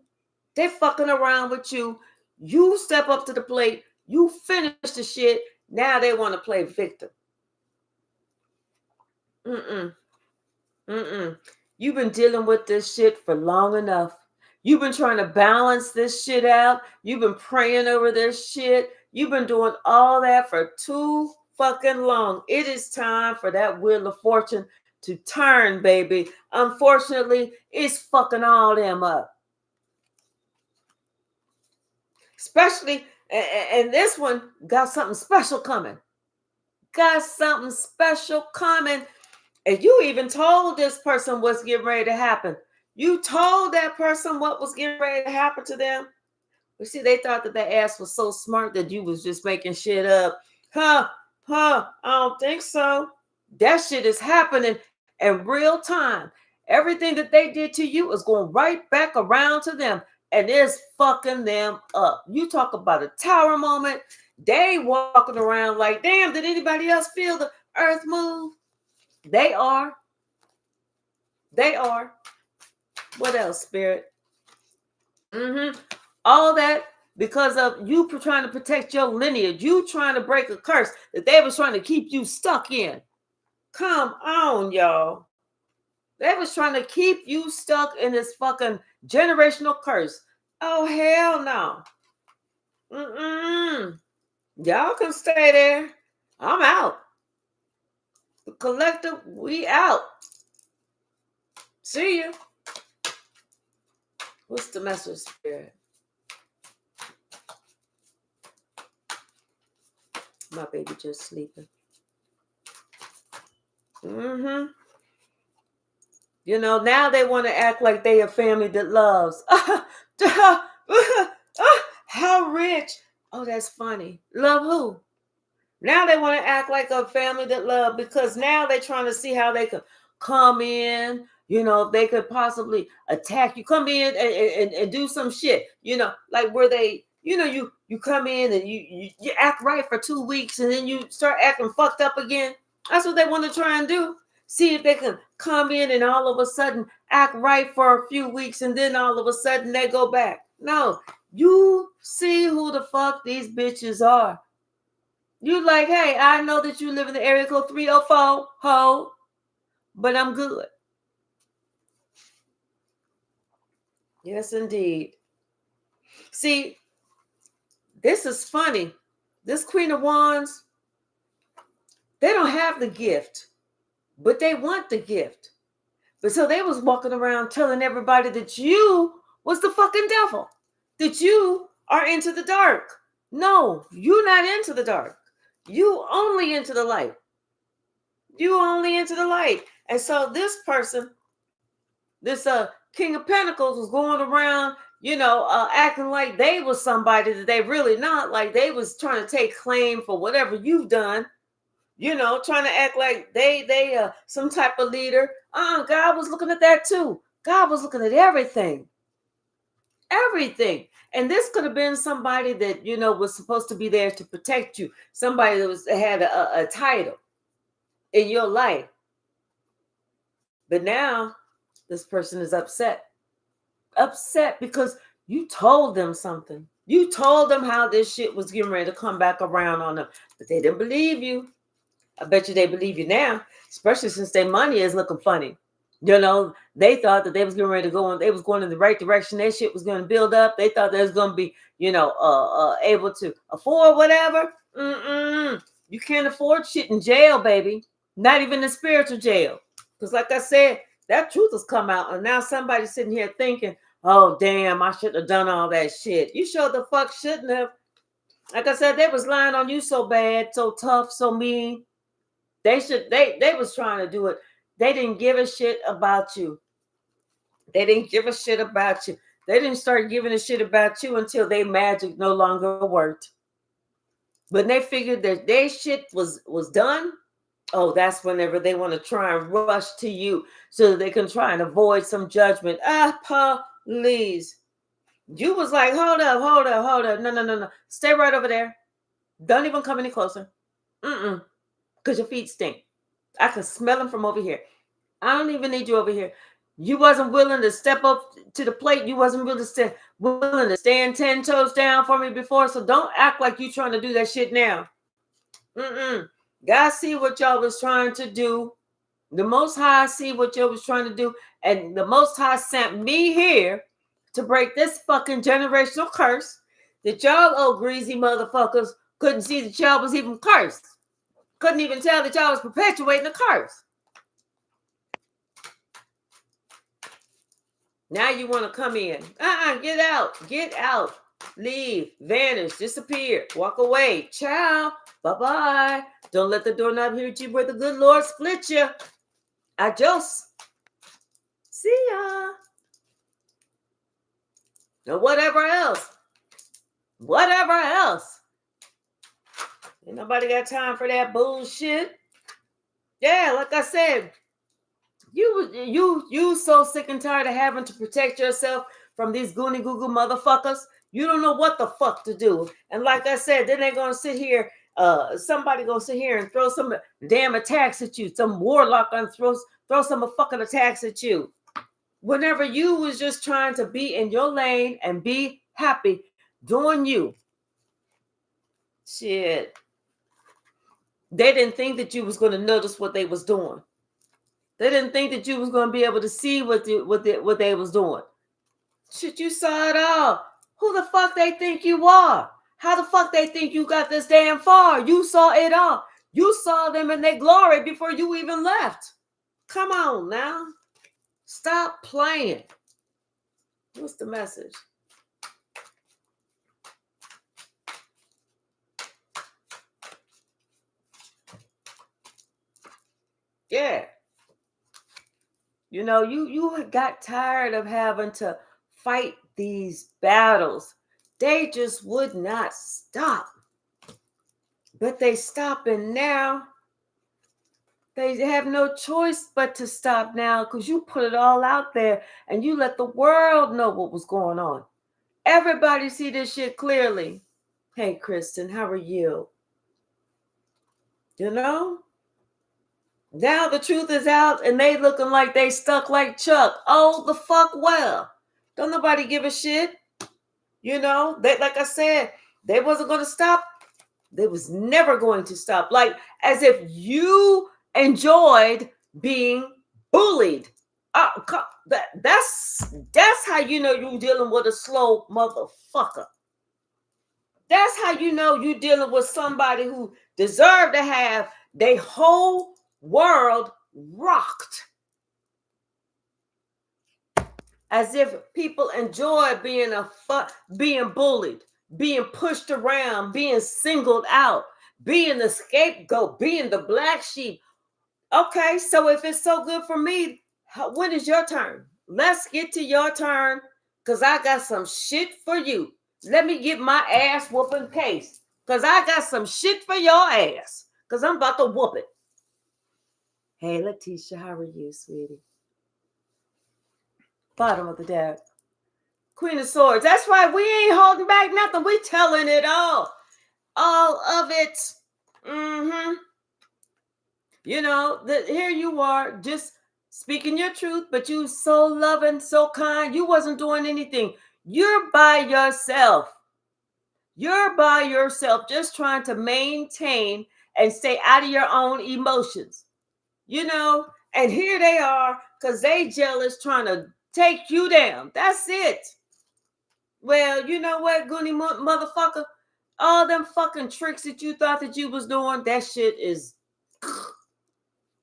They fucking around with you. You step up to the plate. You finish the shit. Now they want to play victim. You've been dealing with this shit for long enough. You've been trying to balance this shit out. You've been praying over this shit. You've been doing all that for too fucking long. It is time for that wheel of fortune to turn, baby. Unfortunately, it's fucking all them up. Especially, and this one got something special coming. Got something special coming. And you even told this person what's getting ready to happen. You told that person what was getting ready to happen to them. But see, they thought that their ass was so smart that you was just making shit up. I don't think so. That shit is happening in real time. Everything that they did to you is going right back around to them. And it's fucking them up. You talk about a tower moment. They walking around like, damn, did anybody else feel the earth move? They are. They are. What else, Spirit? All that because of you trying to protect your lineage. You trying to break a curse that they was trying to keep you stuck in. Come on, y'all. They was trying to keep you stuck in this fucking generational curse. Oh, hell no. Y'all can stay there. I'm out. The collective, we out. See you. What's the message, Spirit? My baby just sleeping. You know, now they want to act like they a family that loves. How rich. Oh, that's funny. Love who? Now they want to act like a family that love because now they're trying to see how they could come in. You know, if they could possibly attack you, come in and do some shit. You know, like where they, you know, you come in and you act right for 2 weeks and then you start acting fucked up again. That's what they want to try and do. See if they can come in and all of a sudden act right for a few weeks and then all of a sudden they go back. No, you see who the fuck these bitches are. You like, hey, I know that you live in the area code 304, ho, but I'm good. Yes, indeed. See, this is funny. This Queen of Wands, they don't have the gift, but they want the gift. But so they was walking around telling everybody that you was the fucking devil, that you are into the dark. No, you're not into the dark. You only into the light. You only into the light. And so this person, this King of Pentacles was going around, you know, acting like they was somebody that they really not, like they was trying to take claim for whatever you've done, you know, trying to act like they some type of leader. God was looking at that too. God was looking at everything. Everything. And this could have been somebody that, you know, was supposed to be there to protect you. Somebody that had a title in your life. But now this person is upset. Upset because you told them something. You told them how this shit was getting ready to come back around on them. But they didn't believe you. I bet you they believe you now, especially since their money is looking funny. You know, they thought that they was getting ready to go on. They was going in the right direction. Their shit was going to build up. They thought they was going to be, you know, able to afford whatever. You can't afford shit in jail, baby. Not even in spiritual jail. Because like I said, that truth has come out. And now somebody's sitting here thinking, oh, damn, I shouldn't have done all that shit. You sure the fuck shouldn't have. Like I said, they was lying on you so bad, so tough, so mean. They was trying to do it. They didn't give a shit about you. They didn't give a shit about you. They didn't start giving a shit about you until their magic no longer worked. When they figured that their shit was done, oh, that's whenever they want to try and rush to you so that they can try and avoid some judgment. Please. You was like, hold up. No. Stay right over there. Don't even come any closer. Because your feet stink. I can smell them from over here. I don't even need you over here. You wasn't willing to step up to the plate. You wasn't willing to stand 10 toes down for me before. So don't act like you trying to do that shit now. God see what y'all was trying to do. The Most High see what you was trying to do, and the Most High sent me here to break this fucking generational curse that y'all old greasy motherfuckers couldn't see that y'all was even cursed. Couldn't even tell that y'all was perpetuating the curse. Now you want to come in. Get out, leave, vanish, disappear, walk away, ciao, bye-bye. Don't let the doorknob hit you where the good Lord split you. Adios. See ya. Or whatever else. Ain't nobody got time for that bullshit. Yeah, like I said, you so sick and tired of having to protect yourself from these goony goo goo motherfuckers. You don't know what the fuck to do. And like I said, then they're gonna sit here. Somebody gonna sit here and throw some damn attacks at you. Some warlock gonna throw some fucking attacks at you. Whenever you was just trying to be in your lane and be happy doing you. Shit. They didn't think that you was going to notice what they was doing. They didn't think that you was going to be able to see what they was doing. Shit, you saw it all. Who the fuck they think you are? How the fuck they think you got this damn far? You saw it all. You saw them in their glory before you even left. Come on now. Stop playing. What's the message? Yeah. You know, you got tired of having to fight these battles. They just would not stop. But they stopping now. They have no choice but to stop now because you put it all out there and you let the world know what was going on. Everybody see this shit clearly. Hey, Kristen, how are you? You know? Now the truth is out and they looking like they stuck like Chuck. Oh, the fuck well. Don't nobody give a shit. You know, they, like I said, they wasn't going to stop. They was never going to stop. Like as if you enjoyed being bullied. That's how you know you're dealing with a slow motherfucker. That's how you know you're dealing with somebody who deserved to have their whole world rocked. As if people enjoy being bullied, being pushed around, being singled out, being the scapegoat, being the black sheep. Okay, so if it's so good for me, when is your turn? Let's get to your turn because I got some shit for you. Let me get my ass whooping case because I got some shit for your ass because I'm about to whoop it. Hey, Letitia, how are you, sweetie? Bottom of the deck. Queen of Swords. That's right. We ain't holding back nothing. We telling it all. All of it. You know, here you are just speaking your truth, but you so loving, so kind. You wasn't doing anything. You're by yourself. You're by yourself just trying to maintain and stay out of your own emotions. You know, and here they are because they jealous trying to take you down. That's it. Well, you know what, Goonie motherfucker? All them fucking tricks that you thought that you was doing, that shit is...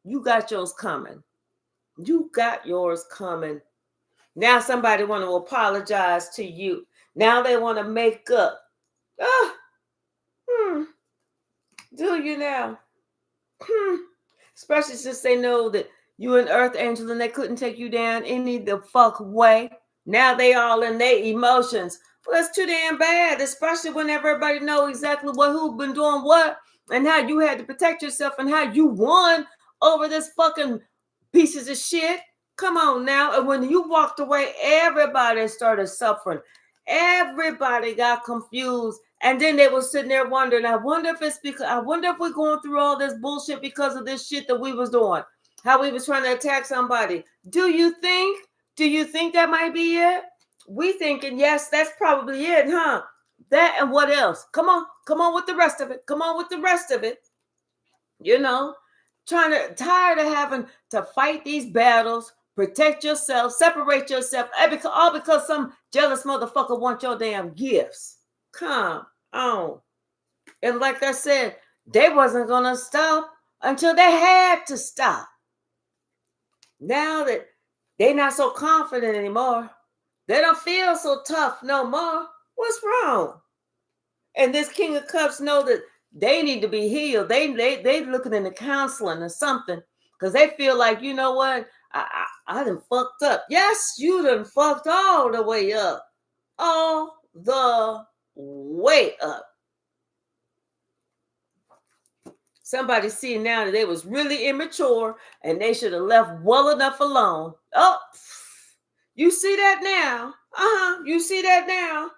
You got yours coming. You got yours coming. Now somebody want to apologize to you. Now they want to make up. Do you now? Especially since they know that you an earth angel and they couldn't take you down any the fuck way. Now they all in their emotions. Well, that's too damn bad, especially when everybody know exactly who been doing what and how you had to protect yourself and how you won over this fucking pieces of shit. Come on now. And when you walked away, everybody started suffering. Everybody got confused. And then they were sitting there wondering, I wonder if we're going through all this bullshit because of this shit that we was doing. How we was trying to attack somebody. Do you think that might be it? We thinking, yes, that's probably it, huh? That and what else? Come on with the rest of it. You know, tired of having to fight these battles, protect yourself, separate yourself, all because some jealous motherfucker wants your damn gifts. Come on. And like I said, they wasn't gonna stop until they had to stop. Now that they're not so confident anymore, they don't feel so tough no more. What's wrong? And this King of Cups know that they need to be healed. They looking into counseling or something because they feel like, you know what, I done fucked up. Yes, you done fucked all the way up, all the way up. Somebody see now that they was really immature and they should have left well enough alone. Oh, you see that now? You see that now?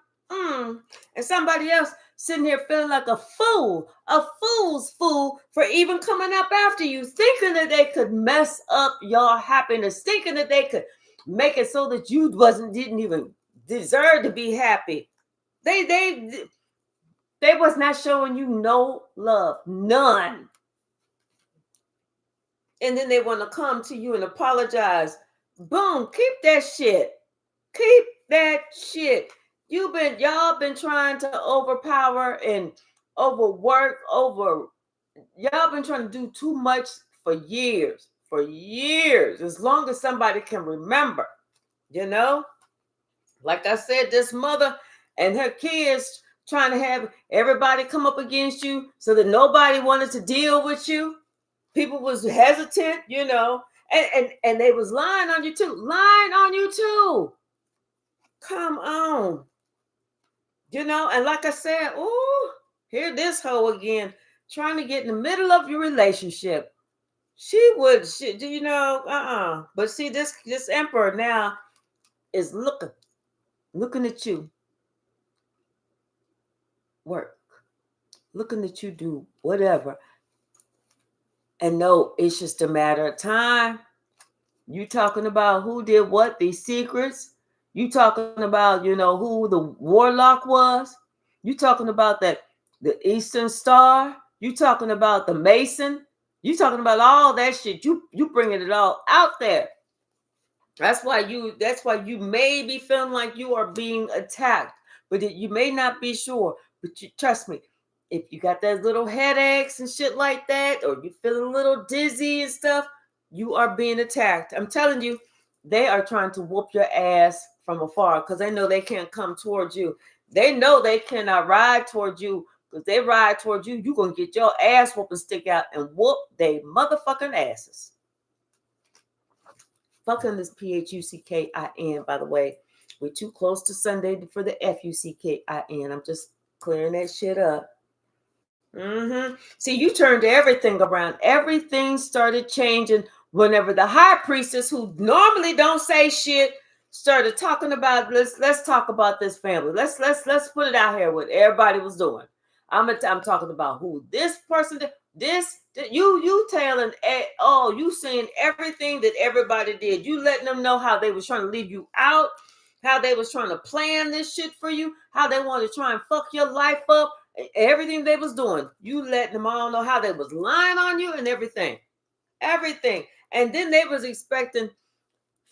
And somebody else sitting here feeling like a fool's fool for even coming up after you, thinking that they could mess up your happiness, thinking that they could make it so that you didn't even deserve to be happy. They was not showing you no love, none. And then they want to come to you and apologize. Boom, keep that shit. Keep that shit. Y'all been trying to overpower and overwork, y'all been trying to do too much for years, as long as somebody can remember, you know? Like I said, this mother and her kids trying to have everybody come up against you so that nobody wanted to deal with you. People was hesitant, you know, and they was lying on you too. Come on. You know, and like I said, here this hoe again, trying to get in the middle of your relationship. But see, this emperor now is looking at you work, looking at you do whatever. And no, it's just a matter of time. You talking about who did what, these secrets. You talking about, who the warlock was. You talking about the Eastern Star. You talking about the Mason. You talking about all that shit. You bringing it all out there. That's why you may be feeling like you are being attacked, but you may not be sure. But trust me, if you got that little headaches and shit like that, or you feeling a little dizzy and stuff, you are being attacked. I'm telling you, they are trying to whoop your ass from afar because they know they can't come towards you. They know they cannot ride towards you because they ride towards you, you're going to get your ass whoop and stick out and whoop they motherfucking asses. Fucking this PHUCKIN, by the way. We're too close to Sunday for the FUCKIN. I'm just clearing that shit up. See, you turned everything around. Everything started changing whenever the high priestess, who normally don't say shit, started talking about let's talk about this family. Let's put it out here what everybody was doing. I'm talking about who this person did. You telling, you saying everything that everybody did. You letting them know how they was trying to leave you out, how they was trying to plan this shit for you, how they wanted to try and fuck your life up, everything they was doing. You letting them all know how they was lying on you and everything. And then they was expecting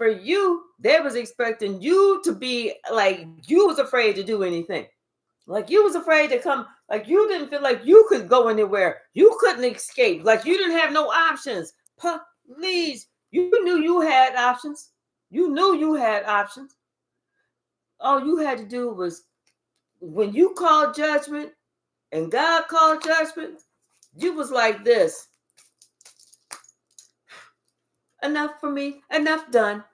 you to be like you was afraid to do anything. Like you was afraid to come, like you didn't feel like you could go anywhere. You couldn't escape. Like you didn't have no options. Please, you knew you had options. All you had to do was, when you called judgment and God called judgment, you was like this. Enough for me. Enough done.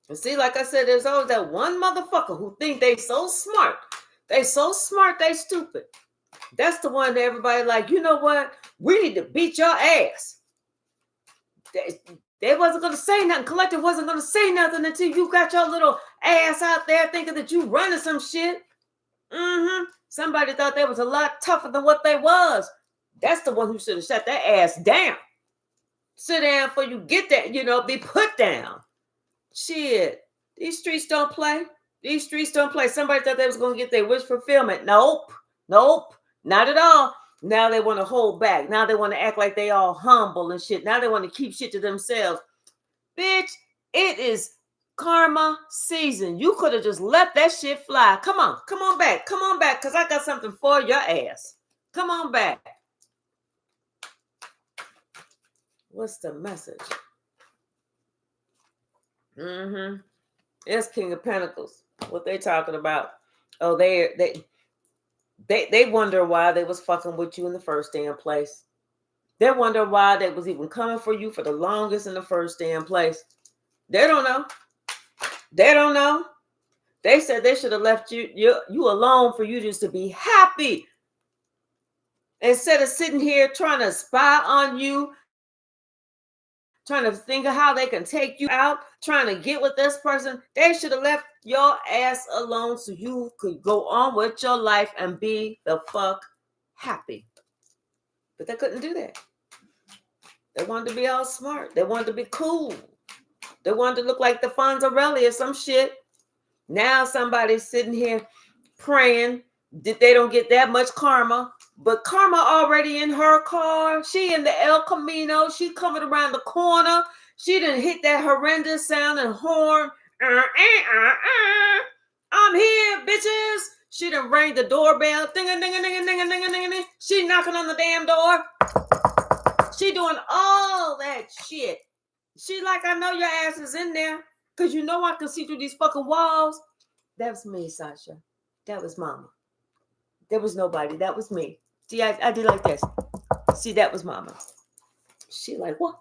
And see, like I said, there's always that one motherfucker who think they so smart. They so smart, they stupid. That's the one that everybody like, you know what? We need to beat your ass. They wasn't going to say nothing. Collective wasn't going to say nothing until you got your little ass out there thinking that you running some shit. Somebody thought they was a lot tougher than what they was. That's the one who should have shut their ass down. Sit down before you get that, be put down. Shit. These streets don't play. Somebody thought they was going to get their wish fulfillment. Nope. Not at all. Now they want to hold back. Now they want to act like they all humble and shit. Now they want to keep shit to themselves. Bitch, it is karma season. You could have just let that shit fly. Come on back. Come on back, because I got something for your ass. Come on back. What's the message? It's King of Pentacles. What they talking about? Oh, they wonder why they was fucking with you in the first damn place. They wonder why they was even coming for you for the longest in the first damn place. They don't know. They don't know. They said they should have left you alone for you just to be happy. Instead of sitting here trying to spy on you, trying to think of how they can take you out, trying to get with this person, they should have left your ass alone so you could go on with your life and be the fuck happy. But they couldn't do that. They wanted to be all smart. They wanted to be cool. They wanted to look like the Fonzarelli or some shit. Now somebody's sitting here praying that they don't get that much karma. But karma already in her car. She in the El Camino. She coming around the corner. She done hit that horrendous sound and horn. I'm here, bitches. She done rang the doorbell. Ding a ding a ding a ding a ding a ding a ding. She knocking on the damn door. She doing all that shit. She like, I know your ass is in there. Because you know I can see through these fucking walls. That was me, Sasha. That was mama. There was nobody. That was me. See, I did like this. See, that was mama. She like, what?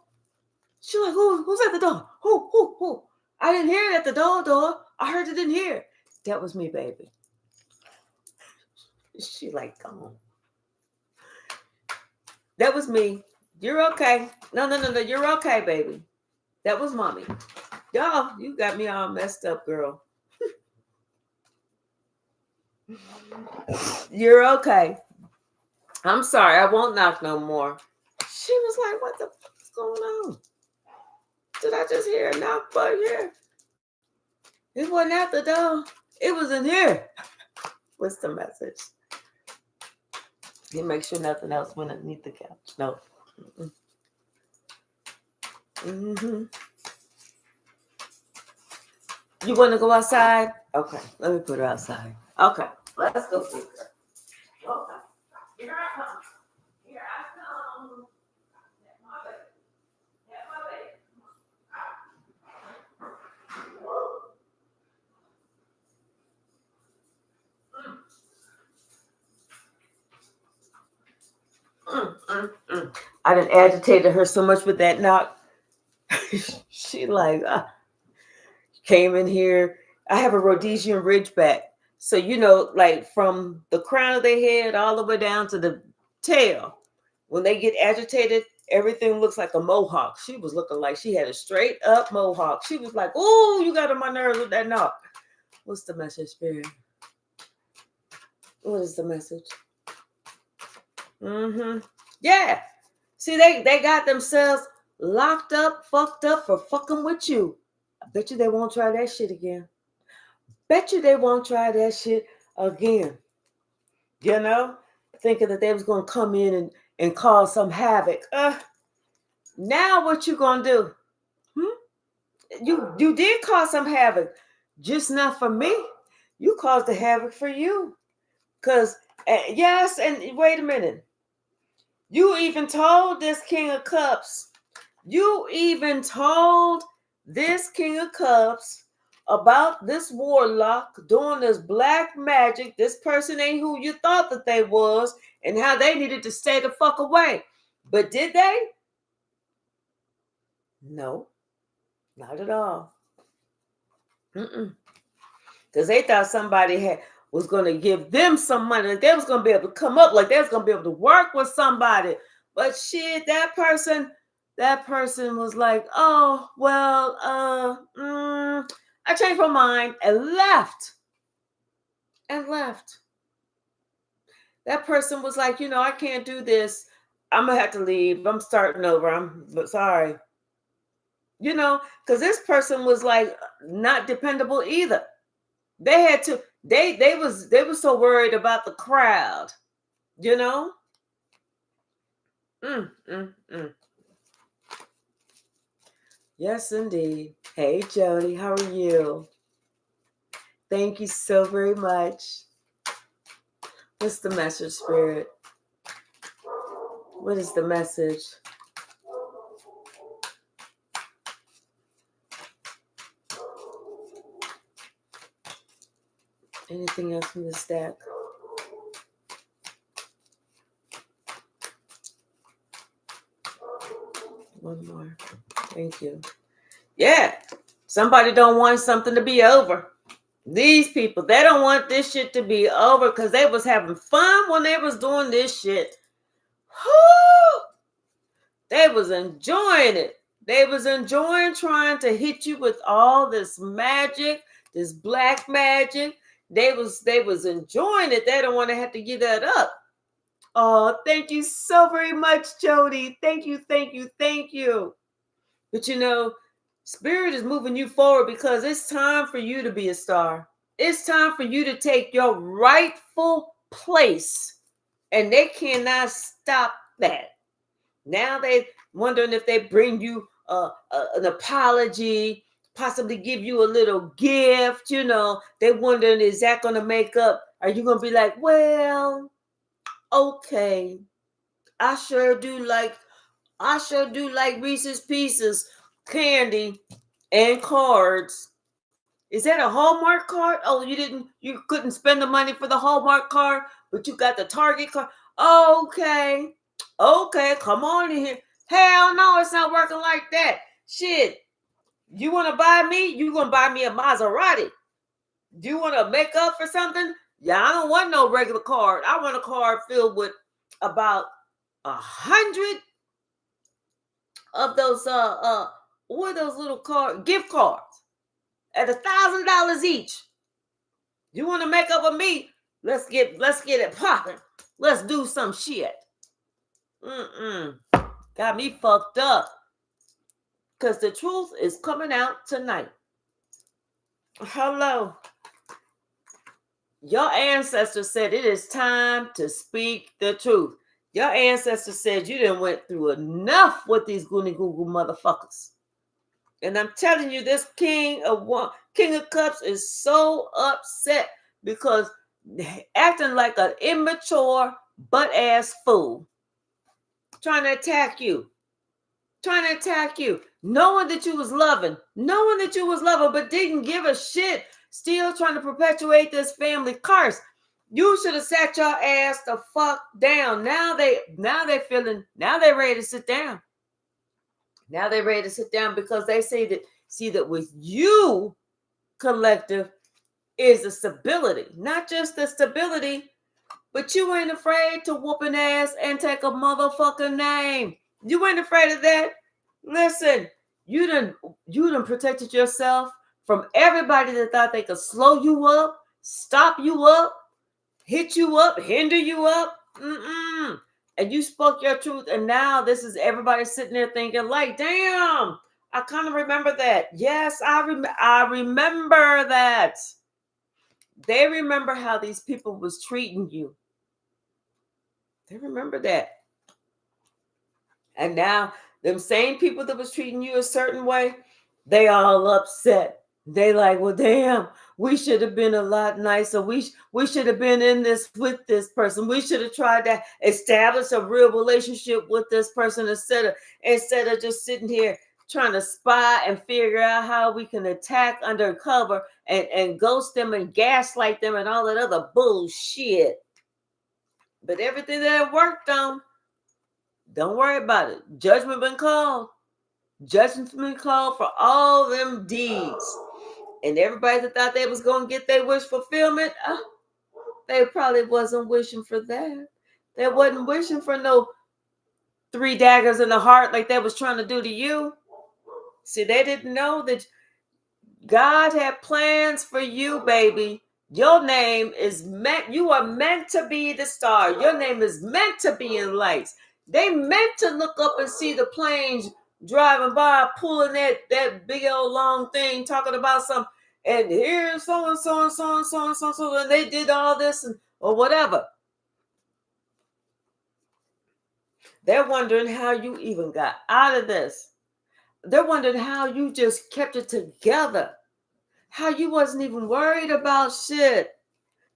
She like, who's at the door? Who? I didn't hear it at the door. I heard it in here. That was me, baby. She like, come on. That was me. You're okay. No. You're okay, baby. That was mommy. Y'all, you got me all messed up, girl. You're okay. I'm sorry. I won't knock no more. She was like, what the fuck is going on? Did I just hear a knock but here? It wasn't at the door. It was in here. What's the message? You make sure nothing else went underneath the couch. No. You want to go outside? Okay, let me put her outside. Okay, let's go see her. Okay, here I come. Here I come. Get my baby. Get my baby. I done agitated her so much with that knock. She like came in here. I have a Rhodesian Ridgeback. So, you know, like from the crown of their head all the way down to the tail. When they get agitated, everything looks like a mohawk. She was looking like she had a straight up mohawk. She was like, oh, you got on my nerves with that knock. What's the message, Spirit? What is the message? Yeah. See, they got themselves locked up, fucked up for fucking with you. I bet you they won't try that shit again. Bet you they won't try that shit again. You know? Thinking that they was going to come in and cause some havoc. Now what you going to do? You did cause some havoc. Just not for me. You caused the havoc for you. Because, yes, and wait a minute. You even told this King of Cups. You even told this King of Cups about this warlock doing this black magic. This person ain't who you thought that they was, and how they needed to stay the fuck away. But did they? No, not at all. Because they thought somebody was going to give them some money. Like they was going to be able to come up. Like they was going to be able to work with somebody. But shit, that person was like, oh, well, I changed my mind and left. That person was like, you know, I can't do this. I'm going to have to leave. I'm starting over. I'm sorry. You know, because this person was like not dependable either. They had to, they was so worried about the crowd, you know? Mm, mm, mm. Yes, indeed. Hey, Jody, how are you? Thank you so very much. What's the message, Spirit? What is the message? Anything else from the stack? One more. Thank you. Yeah. Somebody don't want something to be over. These people, they don't want this shit to be over because they was having fun when they was doing this shit. Whoo! They was enjoying it. They was enjoying trying to hit you with all this magic, this black magic. They was enjoying it. They don't want to have to give that up. Oh, thank you so very much, Jody. Thank you, thank you, thank you. But Spirit is moving you forward because it's time for you to be a star. It's time for you to take your rightful place. And they cannot stop that. Now they wondering if they bring you an apology, possibly give you a little gift. They wondering, is that going to make up? Are you going to be like, well, okay, I sure do like Reese's Pieces candy and cards. Is that a Hallmark card? Oh, you couldn't spend the money for the Hallmark card, but you got the Target card. Okay, come on in here. Hell no, it's not working like that. Shit, you want to buy me? You gonna buy me a Maserati? Do you want to make up for something? Yeah, I don't want no regular card. I want a card filled with about 100 of those what are those little gift cards at $1,000 each. You want to make up with me? Let's get it popping. Let's do some shit. Got me fucked up. Because the truth is coming out tonight. Hello. Your ancestors said it is time to speak the truth. Your ancestors said you done went through enough with these goony goo motherfuckers. And I'm telling you, this King of Cups is so upset because acting like an immature butt ass fool, trying to attack you, knowing that you was loving, but didn't give a shit. Still trying to perpetuate this family curse. You should have sat your ass the fuck down. Now they ready to sit down. Now they're ready to sit down because they see that with you, collective, is the stability. Not just the stability, but you ain't afraid to whoop an ass and take a motherfucking name. You ain't afraid of that. Listen, you done protected yourself from everybody that thought they could slow you up, stop you up, hit you up, hinder you up. And you spoke your truth, and now this is everybody sitting there thinking like, damn, I kind of remember that. Yes, I remember that. They remember how these people was treating you. They remember that. And now them same people that was treating you a certain way, they all upset. They like, well, damn, we should have been a lot nicer. We should have been in this with this person. We should have tried to establish a real relationship with this person instead of just sitting here trying to spy and figure out how we can attack undercover and ghost them and gaslight them and all that other bullshit. But everything that worked on, don't worry about it. Judgment been called. Judgment's been called for all them deeds. And everybody that thought they was going to get their wish fulfillment, they probably wasn't wishing for that. They wasn't wishing for no 3 daggers in the heart like they was trying to do to you. See, they didn't know that God had plans for you, baby. Your name is meant, you are meant to be the star. Your name is meant to be in lights. They meant to look up and see the planes driving by, pulling that big old long thing, talking about some, and here's so and so and so and so and so and so, and they did all this or whatever. They're wondering how you even got out of this. They're wondering how you just kept it together. How you wasn't even worried about shit.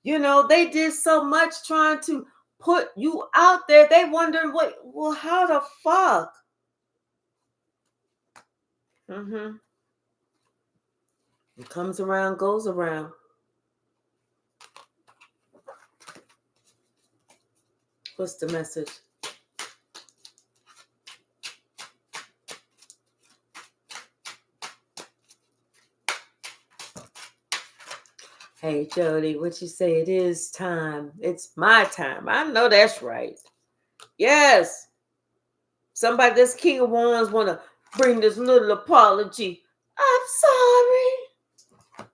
They did so much trying to put you out there. They wondering, well, how the fuck? It comes around, goes around. What's the message? Hey, Jody, what you say? It is time. It's my time. I know that's right. Yes. Somebody, this King of Wands, want to bring this little apology. I'm sorry.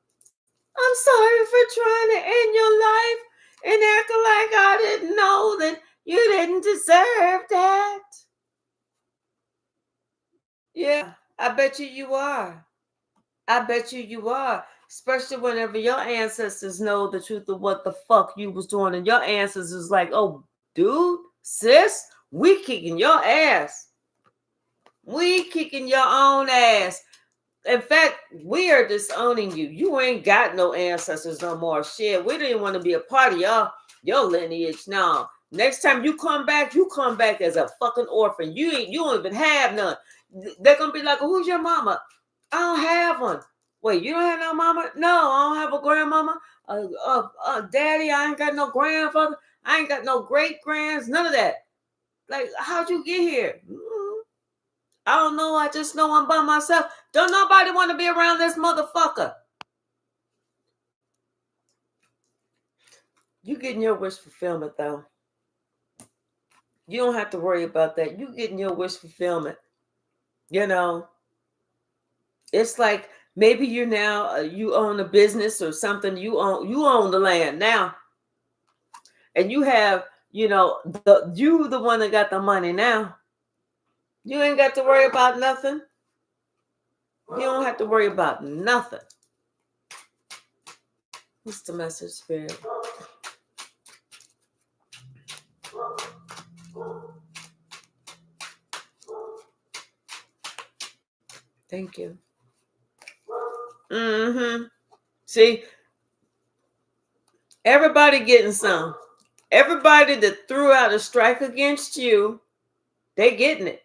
I'm sorry for trying to end your life and acting like I didn't know that you didn't deserve that. Yeah, I bet you are. I bet you are. Especially whenever your ancestors know the truth of what the fuck you was doing. And your ancestors is like, oh, dude, sis, we kicking your ass. We kicking your own ass. In fact, we are disowning you. You ain't got no ancestors no more. Shit, we didn't want to be a part of your lineage. No. Next time you come back as a fucking orphan. You don't even have none. They're gonna be like, who's your mama? I don't have one. Wait, you don't have no mama? No, I don't have a grandmama. Daddy, I ain't got no grandfather. I ain't got no great grands. None of that. Like, how'd you get here? I don't know. I just know I'm by myself. Don't nobody want to be around this motherfucker. You getting your wish fulfillment, though. You don't have to worry about that. You getting your wish fulfillment. It's like maybe you're now you own a business or something. You own the land now, and you have the one that got the money now. You ain't got to worry about nothing. You don't have to worry about nothing. What's the message, Spirit? Thank you. See, everybody getting some. Everybody that threw out a strike against you, they getting it.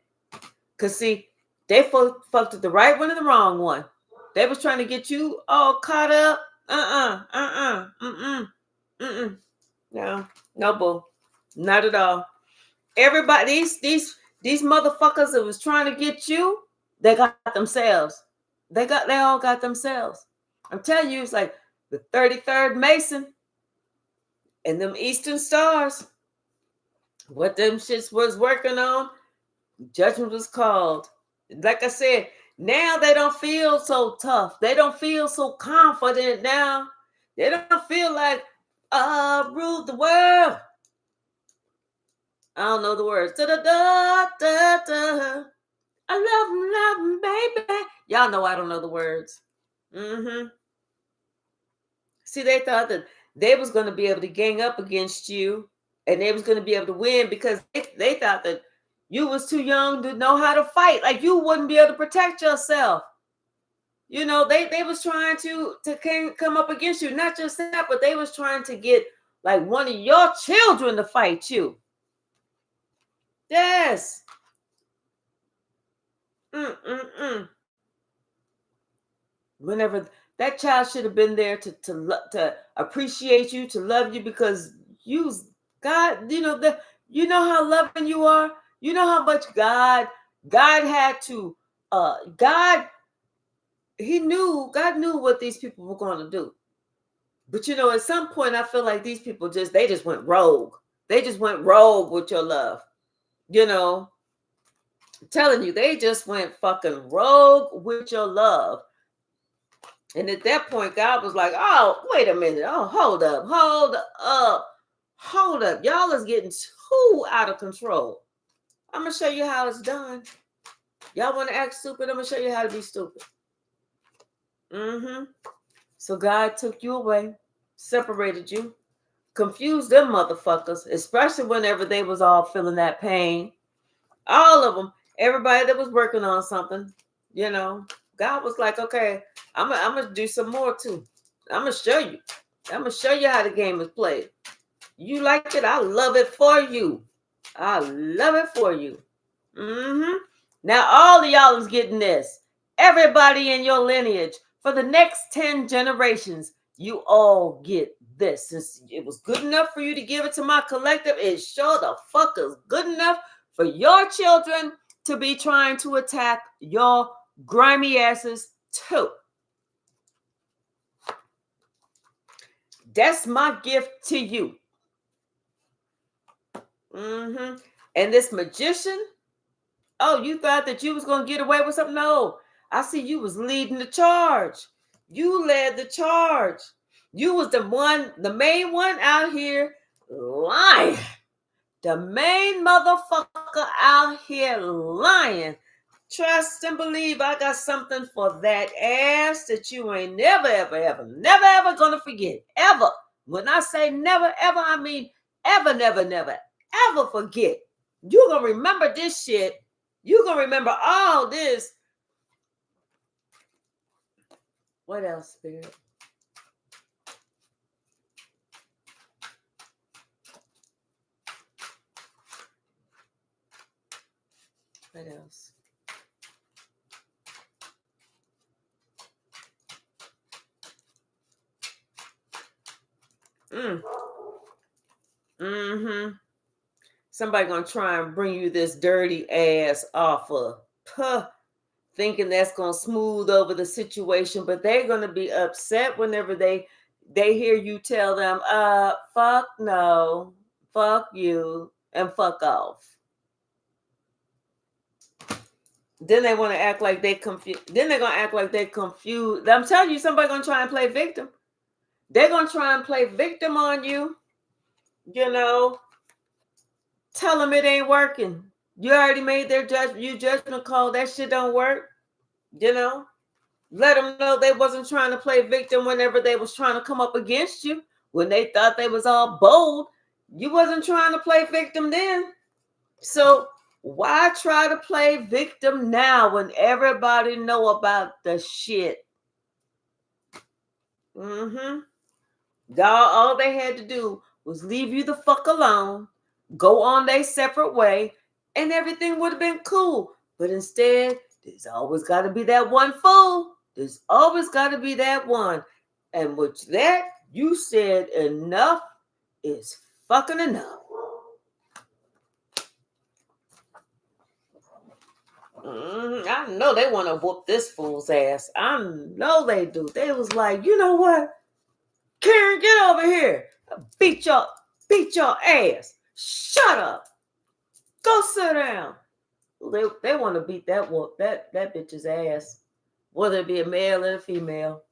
Because, see, they fucked with the right one and the wrong one. They was trying to get you all caught up. No, boo. Not at all. Everybody, these motherfuckers that was trying to get you, they got themselves. They all got themselves. I'm telling you, it's like the 33rd Mason and them Eastern Stars. What them shits was working on, judgment was called. Like I said, now they don't feel so tough. They don't feel so confident now. They don't feel like rule the world. I don't know the words. Da, da, da, da, da. I love him, baby. Y'all know I don't know the words. See, they thought that they was going to be able to gang up against you and they was going to be able to win because they thought that you was too young to know how to fight. Like you wouldn't be able to protect yourself. They was trying to come up against you. Not just that, but they was trying to get like one of your children to fight you. Yes. Whenever that child should have been there to appreciate you, to love you, because God, you know how loving you are. You know how much God had to God knew what these people were going to do. But at some point I feel like these people just went rogue. They just went rogue with your love. I'm telling you, they just went fucking rogue with your love. And at that point, God was like, oh, wait a minute. Oh, hold up. Y'all is getting too out of control. I'm going to show you how it's done. Y'all want to act stupid? I'm going to show you how to be stupid. So God took you away, separated you, confused them motherfuckers, especially whenever they was all feeling that pain. All of them. Everybody that was working on something, God was like, okay, I'm gonna do some more too. I'm gonna show you. I'm gonna show you how the game is played. You like it? I love it for you. I love it for you. Now all of y'all is getting this. Everybody in your lineage for the next 10 generations, you all get this. Since it was good enough for you to give it to my collective, it sure the fuck is good enough for your children to be trying to attack your grimy asses too. That's my gift to you. And this magician, oh, you thought that you was going to get away with something? No, I see you was leading the charge. You led the charge. You was the main one out here lying. The main motherfucker out here lying. Trust and believe I got something for that ass that you ain't never, ever, ever, never, ever gonna forget. Ever. When I say never, ever, I mean ever, never, never, ever forget. You're gonna remember this shit. You're gonna remember all this. What else, Spirit? What else? Somebody gonna try and bring you this dirty ass offer, thinking that's gonna smooth over the situation, but they're gonna be upset whenever they hear you tell them, fuck no, fuck you, and fuck off. Then they want to act like they confused. Then they're gonna act like they're confused. I'm telling you, somebody gonna try and play victim. They're gonna try and play victim on you. Tell them it ain't working. You already made their judgment call. That shit don't work. Let them know they wasn't trying to play victim whenever they was trying to come up against you. When they thought they was all bold, you wasn't trying to play victim then. So why try to play victim now when everybody know about the shit? All they had to do was leave you the fuck alone, go on their separate way, and everything would have been cool. But instead, there's always got to be that one fool. There's always got to be that one. And with that, you said enough is fucking enough. I know they want to whoop this fool's ass. I know they do. They was like, you know what? Karen, get over here. Beat your ass. Shut up. Go sit down. They want to beat that bitch's ass, whether it be a male or a female.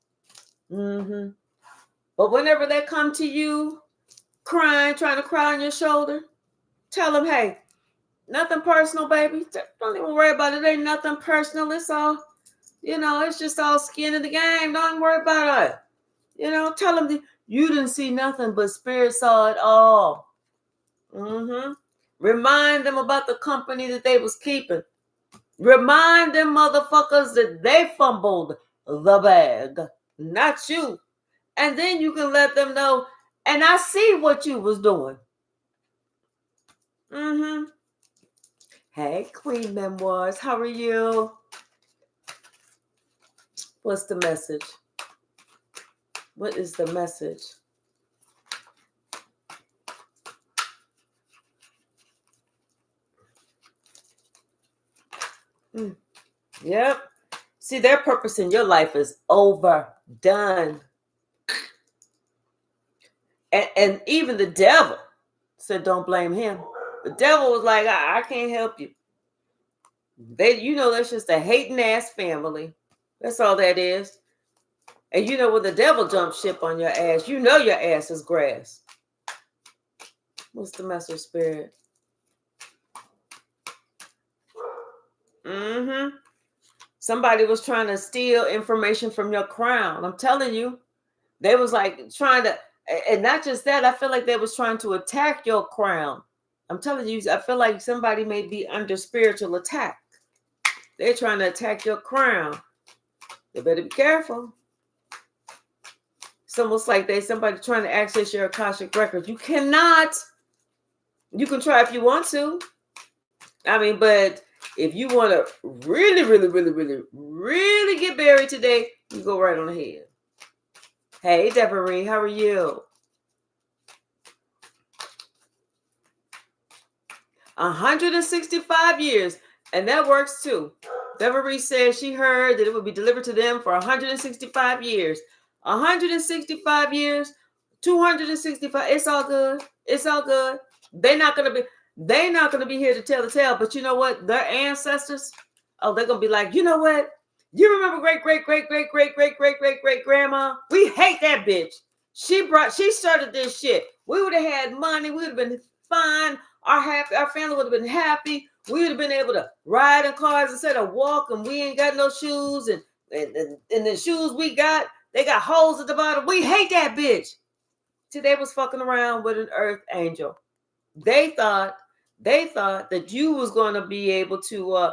But whenever they come to you crying, trying to cry on your shoulder, tell them, hey, nothing personal, baby. Don't even worry about it. It ain't nothing personal. It's all, it's just all skin in the game. Don't worry about it. Tell them that you didn't see nothing, but Spirit saw it all. Remind them about the company that they was keeping. Remind them motherfuckers that they fumbled the bag, not you. And then you can let them know, and I see what you was doing. Hey, Queen Memoirs, how are you? What's the message? What is the message? Yep. See, their purpose in your life is overdone. And even the devil said, don't blame him. The devil was like, I can't help you. That's just a hating ass family. That's all that is. And when the devil jumps ship on your ass, your ass is grass. What's the message, Spirit? Somebody was trying to steal information from your crown. I'm telling you. They was like trying to, and not just that, I feel like they was trying to attack your crown. I'm telling you, I feel like somebody may be under spiritual attack. They're trying to attack your crown. They better be careful. It's almost like somebody trying to access your Akashic records. You cannot. You can try if you want to. I mean, but if you want to really, really, really, really, really get buried today, you go right on ahead. Hey, Deborah, how are you? 165 years, and that works too. Deborah says she heard that it would be delivered to them for 165 years. 165 years, 265. It's all good. It's all good. They're not gonna be here to tell the tale. But you know what? Their ancestors, oh, they're gonna be like, you know what? You remember great, great, great, great, great, great, great, great, great grandma? We hate that bitch. She started this shit. We would have had money. We would have been fine. Our family would have been happy. We would have been able to ride in cars instead of walk, and we ain't got no shoes, and the shoes we got, they got holes at the bottom. We hate that bitch. See, they was fucking around with an earth angel. They thought that you was going to be able to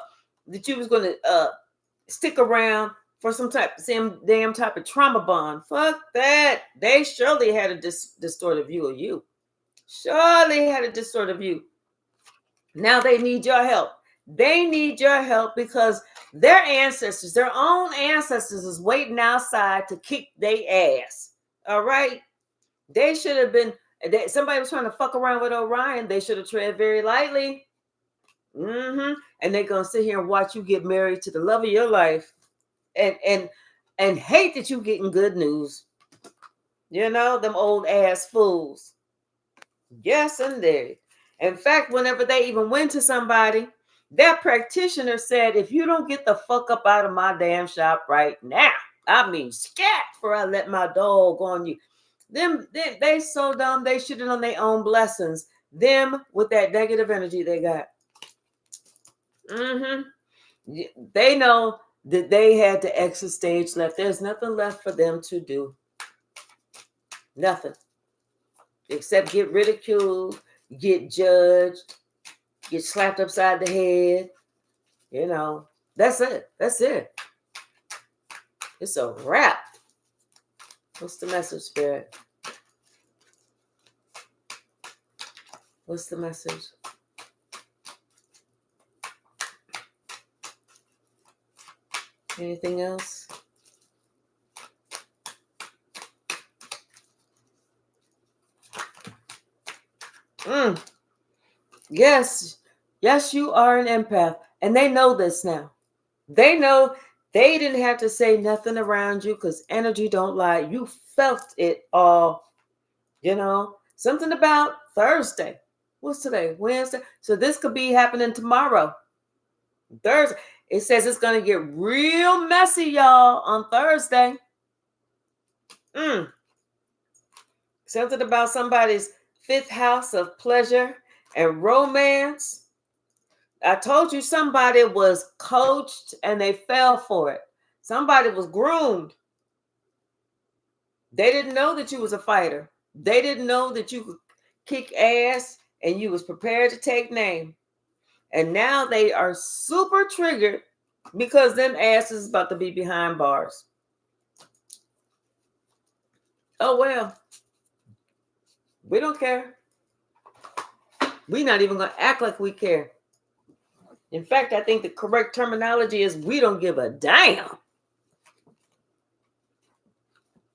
stick around for some damn type of trauma bond. Fuck that. They surely had a distorted view of you. Surely had a distorted view. Now they need your help. They need your help because their ancestors, their own ancestors, is waiting outside to kick their ass. All right? They should have been, somebody was trying to fuck around with Orion. They should have tread very lightly. And they're going to sit here and watch you get married to the love of your life and hate that you getting good news. You know, them old ass fools. Yes, indeed. In fact, whenever they even went to somebody, their practitioner said, if you don't get the fuck up out of my damn shop right now, I mean scat, before I let my dog on you. They so dumb, they should have done their own blessings. Them with that negative energy they got. They know that they had the exit stage left. There's nothing left for them to do. Nothing. Except get ridiculed, get judged, get slapped upside the head. You know, that's it. That's it. It's a wrap. What's the message, Spirit? What's the message? Anything else? Yes, you are an empath. And they know this now. They know they didn't have to say nothing around you because energy don't lie. You felt it all. You know, something about Thursday. What's today? Wednesday. So this could be happening tomorrow. Thursday. It says it's going to get real messy, y'all, on Thursday. Something about somebody's fifth house of pleasure and romance. I told you somebody was coached and they fell for it. Somebody was groomed. They didn't know that you was a fighter. They didn't know that you could kick ass and you was prepared to take name. And now they are super triggered because them asses is about to be behind bars. Oh, well. We don't care. We're not even going to act like we care. In fact, I think the correct terminology is we don't give a damn.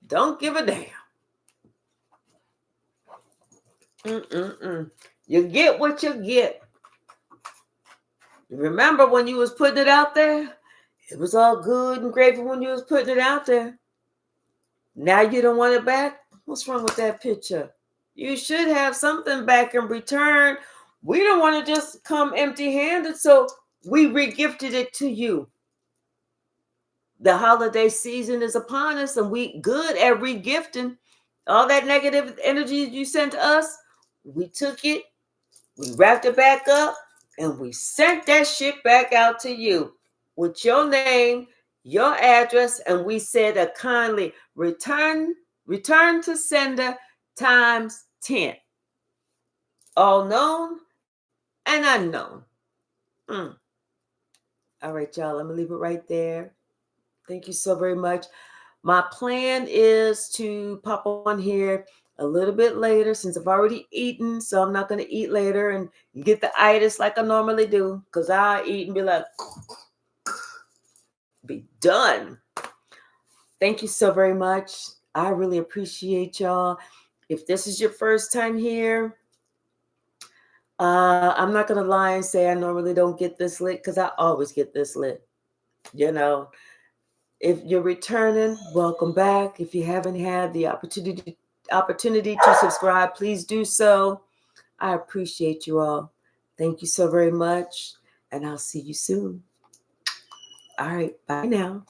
Don't give a damn. You get what you get. Remember when you was putting it out there? It was all good and grateful when you was putting it out there. Now you don't want it back? What's wrong with that picture? You should have something back in return. We don't want to just come empty-handed, so we regifted it to you. The holiday season is upon us, and we good at regifting. All that negative energy you sent to us, we took it, we wrapped it back up, and we sent that shit back out to you with your name, your address, and we said a kindly return to sender times 10. All known, and unknown. All right, y'all, I'm going to leave it right there. Thank you so very much. My plan is to pop on here a little bit later since I've already eaten, so I'm not going to eat later and get the itis like I normally do, because I eat and be like, be done. Thank you so very much. I really appreciate y'all. If this is your first time here, I'm not going to lie and say I normally don't get this lit, because I always get this lit. You know, if you're returning, welcome back. If you haven't had the opportunity to subscribe, please do so. I appreciate you all. Thank you so very much, and I'll see you soon. All right, bye now.